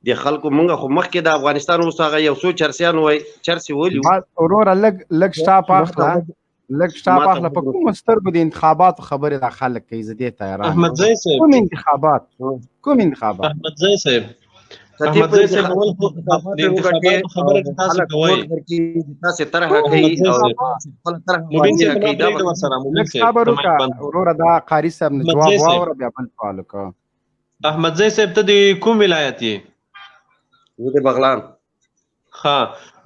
د خلکو مونږ خو مخکې د افغانستان اوس هغه یو څو چرسیان وایي چرسې ولي وروره لږ سټاپ اخله لږ سټاپ اخله په کومو سترګو د انتخاباتو خبرې دا خلک کوي زه دې ته حیران احمدزی صاحب کوم انتخابات احمدزی صاحب احمدزی صاحب اول خو د انتخاباتو خبره چې تاسو کوئ تاسو طرح کوي او خپل طرح مبین صاحب کوي دا ورسره مبین صاحب وروره دا قاری صاحب نه جواب واوره بیا بل سوال وکړه احمدزی صاحب ته د کوم ولایت یې؟ زه د بغلان. ها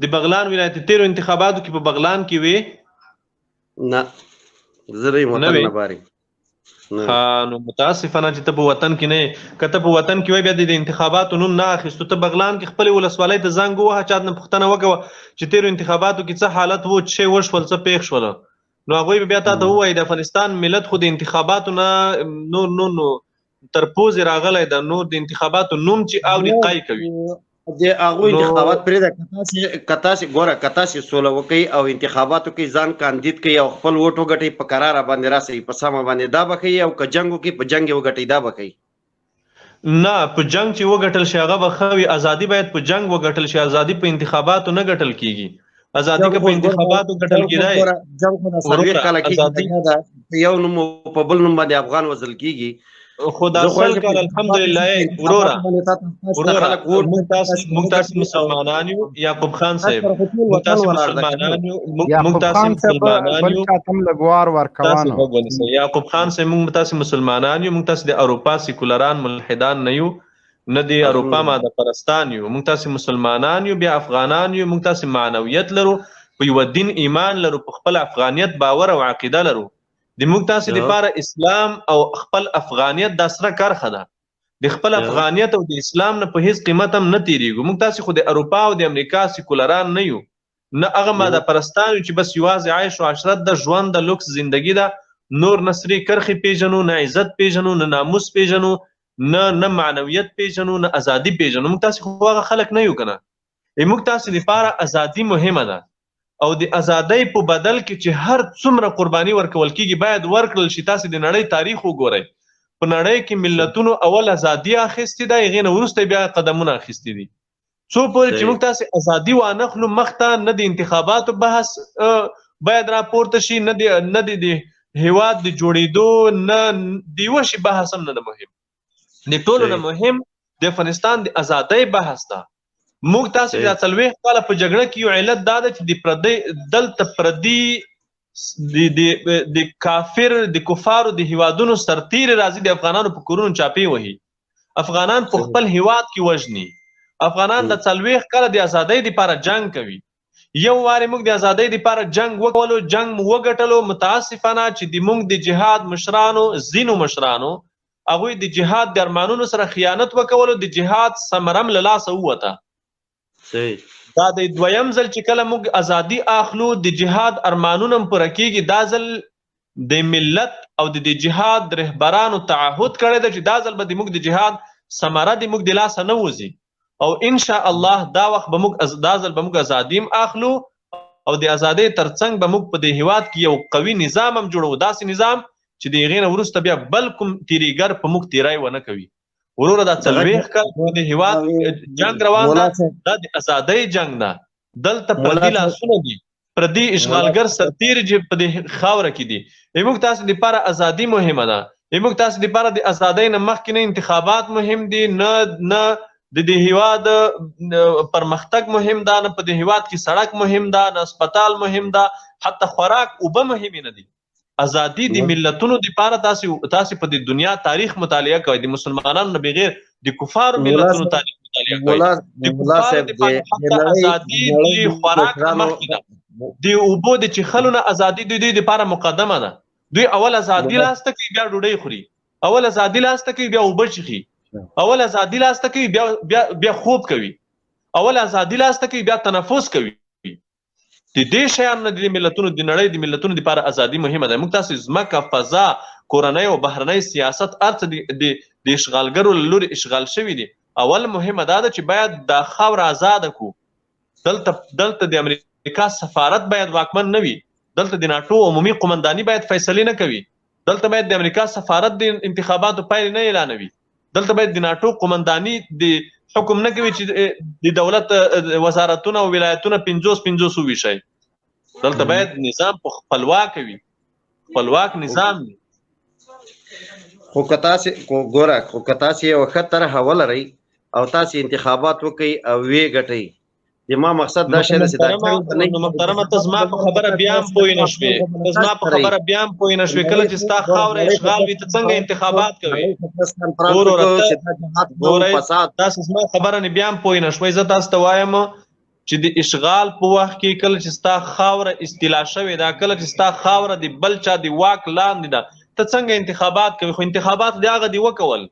د بغلان ولایت تیرو انتخاباتو کې په بغلان کې وې؟ نه زه به وطن نه باري. ها نو متاسفانه چې ته په وطن کې نه که ته په وطن کې وای بیا د انتخاباتو نوم نه اخیستو ته بغلان کې خپل ولسوالۍ ته زنګ ووهه چا نه پوښتنه وکړه چې تیرو انتخاباتو کې څه حالت وو څه وشول څه پیښ شول نو هغوی بیا تا ته ووایي د افغانستان ملت خو د انتخاباتو نه نو تر پوزې راغلی ده نور د انتخاباتو نوم چې اوري قای کوي د هغو انتخابات پرېږده که تاسې ګوره که تاسې سوله وکئ او انتخاباتو کې ځان کاندید کړئ او خپل ووټ وګټئ په قراره باندې راسئ په سمه باندې دا به ښیي او که جنګ وکړئ په جنګ یې وګټئ دا به ښیي نه په جنګ چې وګټل شي هغه به ښه وي ازادي باید په جنګ وګټل شي ازادي په انتخاباتو نه ګټل کېږي ازادي که په انتخاباتو ګټل کېدای جنګ خو د څلوېښت کاله کېږي یو نوم په بل نوم باندې افغان وژل کېږي خو دا سل کال الحمدلله وروره موږ تاسې مسلمانان یو یعقوب خان صاحب موږ تاسې مسلمانان یو موږ تاسې مسلمانان یو یعقوب خان صاحب موږ تاسې مسلمانان یو موږ تاسې د اروپا سیکولران ملحدان نه یو نه د اروپا ماده پرستان یو موږ تاسې مسلمانان یو بیا افغانان یو موږ تاسې معنویت لرو په یو دین ایمان لرو په خپل افغانیت باور او عقیده لرو د موږ تاسې لپاره اسلام او خپل افغانیت دا سره کرښه ده د خپل افغانیت او د اسلام نه په هیڅ قیمت هم نه تیریږو موږ تاسې خو د اروپا او د امریکا سیکولران نه یو نه هغه ماده پرستان یو چې بس یوازې عیش او عشرت ده ژوند د لوکس زندگی ده نور نه سرې کرښې پیژنو نه عزت پیژنو نه ناموس پیژنو نه معنویت پیژنو نه ازادي پیژنو موږ تاسې خو هغه خلک نه یو که نه موږ تاسې لپاره ازادي مهمه ده او د ازادۍ په بدل کې چې هر څومره قرباني ورکول کېږي باید ورکړل شي تاسې د نړۍ تاریخ وګورئ په نړۍ کې ملتونو اول ازادي اخیستې ده هغې نه وروسته بیا قدمونه اخیستي دي څو پورې چې موږ تاسې ازادي وانخلو مخته نه د انتخاباتو بحث باید راپورته شي نه د هیواد د جوړېدو نه د یوه شي بحث هم نه ده مهم د ټولو نه مهم د افغانستان د ازادۍ بحث ده موږ تاسې د 40 کاله په جګړه کې یو علت دا ده چې دلته پردي د کافر د کفارو د هیوادونو سرتیرې راځي د افغانانو په کورونو چاپې وهي افغانان په خپل هیواد کې وژني افغانان د 40 کاله د ازادۍ دپاره جنګ کوي یو وارې موږ د ازادۍ دپاره جنګ وکولو جنګ مو وګټلو متاسفانه چې د موږ د جهاد مشرانو ځینو مشرانو هغوی د جهاد د ارمانونو سره خیانت وکولو د جهاد ثمره م له لاسه ووته دا د دویم ځل چې کله موږ ازادي اخلو د جهاد ارمانونه هم پوره کېږي دا ځل د ملت او د جهاد رهبرانو تعهد کړی ده چې دا ځل به موږ د جهاد ثمره د موږ د لاسه نه وځي او ان شاء الله دا وخت به موږ دا ځل به موږ ازادي هم اخلو او د ازادۍ ترڅنګ به موږ په دې هیواد کې یو قوي نظام هم جوړو داسې نظام چې د هغې نه وروسته بیا بل کوم تیریګر په موږ تیری ونه کوي وروره دا 40 کاله د هیواد جنګ روان ده دا د ازادۍ جنګ ده دلته پردي لاسونه دي پردي اشغالګر سرتیرې چې په دې خاوره کې دي موږ تاسې دپاره ازادي مهمه ده موږ تاسې دپاره د ازادۍ نه مخکې نه انتخابات مهم دي نه د دې هیواد پرمختګ مهم ده نه په دې هیواد کې سړک مهم ده نه اسپتال مهم ده حتی خوراک اوبه مهمې نه دي ازادي د ملتونو دپاره تاسې په د دنیا تاریخ مطالعه کوئ د مسلمانانو نه بغیر د کفارو ملتونو تاریخ مطالعه کوئ د کفارو دپاره حتی ازادي د خوراک نه مخکې ده د اوبو د څښلو نه ازادي دوی دپاره مقدمه ده دوی اول ازادي لاسته کوي بیا ډوډۍ خوري اول ازادي لاسته کوي بیا اوبه څښي اول ازادي لاسته کوي بیا خوب کوي اول ازادي لاسته کوي بیا تنفس کوي د دې شیانو نه د ملتونو د نړۍ د ملتونو دپاره ازادي مهمه ده موږ تاسې ځمکه فضا کورنۍ او بهرنۍ سیاست هر څه د اشغالګرو له لورې اشغال شوي دي اول مهمه دا ده چې باید دا خاوره ازاده کړو دلته د امریکا سفارت باید واکمن نه وي دلته د ناټو عمومي قمنداني باید فیصلې نه کوي دلته باید د امریکا سفارت د انتخاباتو پایلې نه اعلانوي دلته باید د ناټو قمنداني د حکم نه کوي چې د دولت وزارتونه او ولایتونه 50 وویشئ دلته باید نظام په خپلواک وي، خپلواک نظام وي. خو که تاسې یو ښه طرحه ولرئ او تاسې انتخابات وکئ او ویې ګټئ، زما مقصد دا شی ده چې محترمه ته زما په خبره بیا هم پوه نه شوې، ته زما په خبره بیا هم پوه نه شوې. کله چې ستا خاوره اشغال وي ته څنګه انتخابات کوې؟ تاسو زما خبره نه بیا هم پوه نه شوې. زه تاسو ته وایم چې د اشغال په وخت کې کله چې ستا خاوره استیلا شوې ده، کله چې ستا خاوره د بل چا د واک لاندې ده، ته څنګه انتخابات کوي؟ خو انتخابات د هغه دی وکول،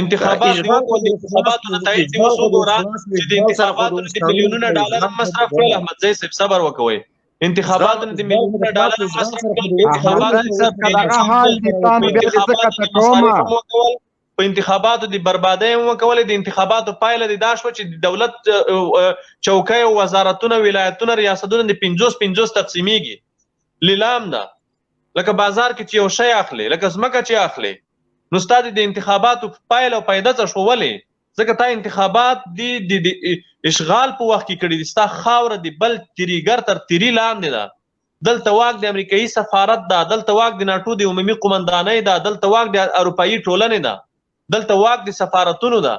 انتخابات دی وکول، د انتخاباتو نتایج دی وګوره چې د انتخاباتو د میلیونونه ډالر مصرف کړل. احمد ضیاء صاحب صبر وکوئ، انتخاباتو د میلیونونه ډالر مصرف کړل، په انتخاباتو د بربادۍ هم وکولې. د انتخاباتو پایله د دا شوه چې د دولت چوکۍ او وزارتونه، ولایتونه، ریاستونه د 50-50 تقسیمیږي. لیلام ده لکه بازار کې چې یو شی اخلي، لکه ځمکه چې اخلي. نو ستا د انتخاباتو پایله او پیده څه شو؟ ولې؟ ځکه تا انتخابات د اشغال په وخت کې کړي دي. ستا خاوره د بل تیریګر تر تیري لاندې ده. دلته واک د امریکایي سفارت ده، دلته واک د ناټو د عمومي قمندانۍ ده، دلته واک د اروپایي ټولنې ده، دلته واک د سفارتونو ده.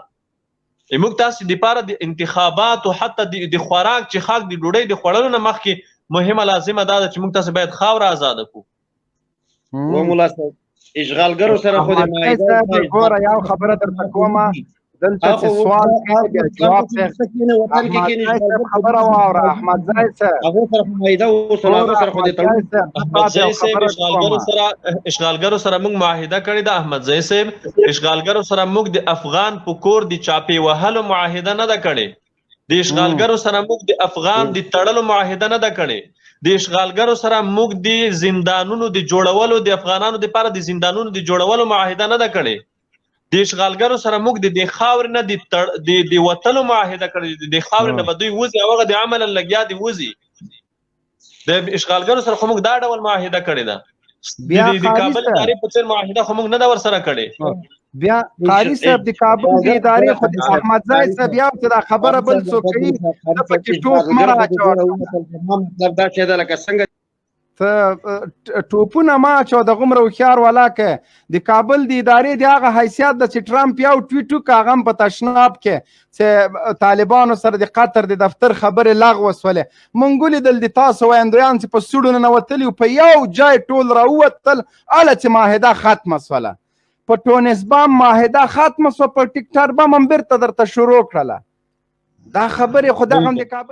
موږ تاسو د پاره د انتخاباتو حتی د خوراک چې خاک د ډوډۍ د خوړلو نه مخکې مهمه لازمه ده چې موږ تاسو باید خاوره آزاده کړو. و مولا صاحب اشغالګرو سره خو د معاهده ګوره یو خبره درته کومه، دلته چې سوال کوي بیا جواب ته خبره واوره. احمد ضیاء صاحب هغه سره معاهده اوسه، هغه سره خو د احمد ضیاء صاحب اشغالګرو سره موږ معاهده کړې ده. احمد ضیاء صاحب اشغالګرو سره موږ د افغان په کور د چاپی وهلو معاهده نه ده کړې. د اشغالګرو سره موږ د افغان د تړلو معاهده نه ده کړې. د اشغالګرو سره موږ د زندانونو د جوړولو، د افغانانو لپاره د زندانونو د جوړولو معاهده نه ده کړې. د اشغالګرو سره موږ د خاورې نه د وتلو معاهده کړې. د خاورې نه به دوی وځي او هغه د عمل لګیا دي وځي. د اشغالګرو سره خو موږ دا ډول معاهده کړې ده. د کابل ادارې په څېر معاهده خو موږ نه ده ورسره کړې. بیا قاری صاحب د کابل د ادارې خو د احمد ضیاء صاحب یو څه دا خبره بل څوک کوي، ته پکې ټوپ مه راچوه. دا چې ده لکه څنګه ته ټوپونه ما اچوه دغومره هوښیار ولاکه. د کابل د ادارې د هغه حیثیت ده چې ټرمپ یو ټویټ وکړ، هغه هم په تشناب کې چې طالبانو سره د قطر د دفتر خبرې لغوه شولې. موږ ولیدل د تاسو ویندویان چې په سوړو ننوتلي په یو ځای ټول راووتل، هله چې معاهده ختمه شوله. په ټونس بام معاهده ختمه شوه، په ټیکټر بام هم بیرته درته شروع کړله. دا خبرې خو دغه هم د کابل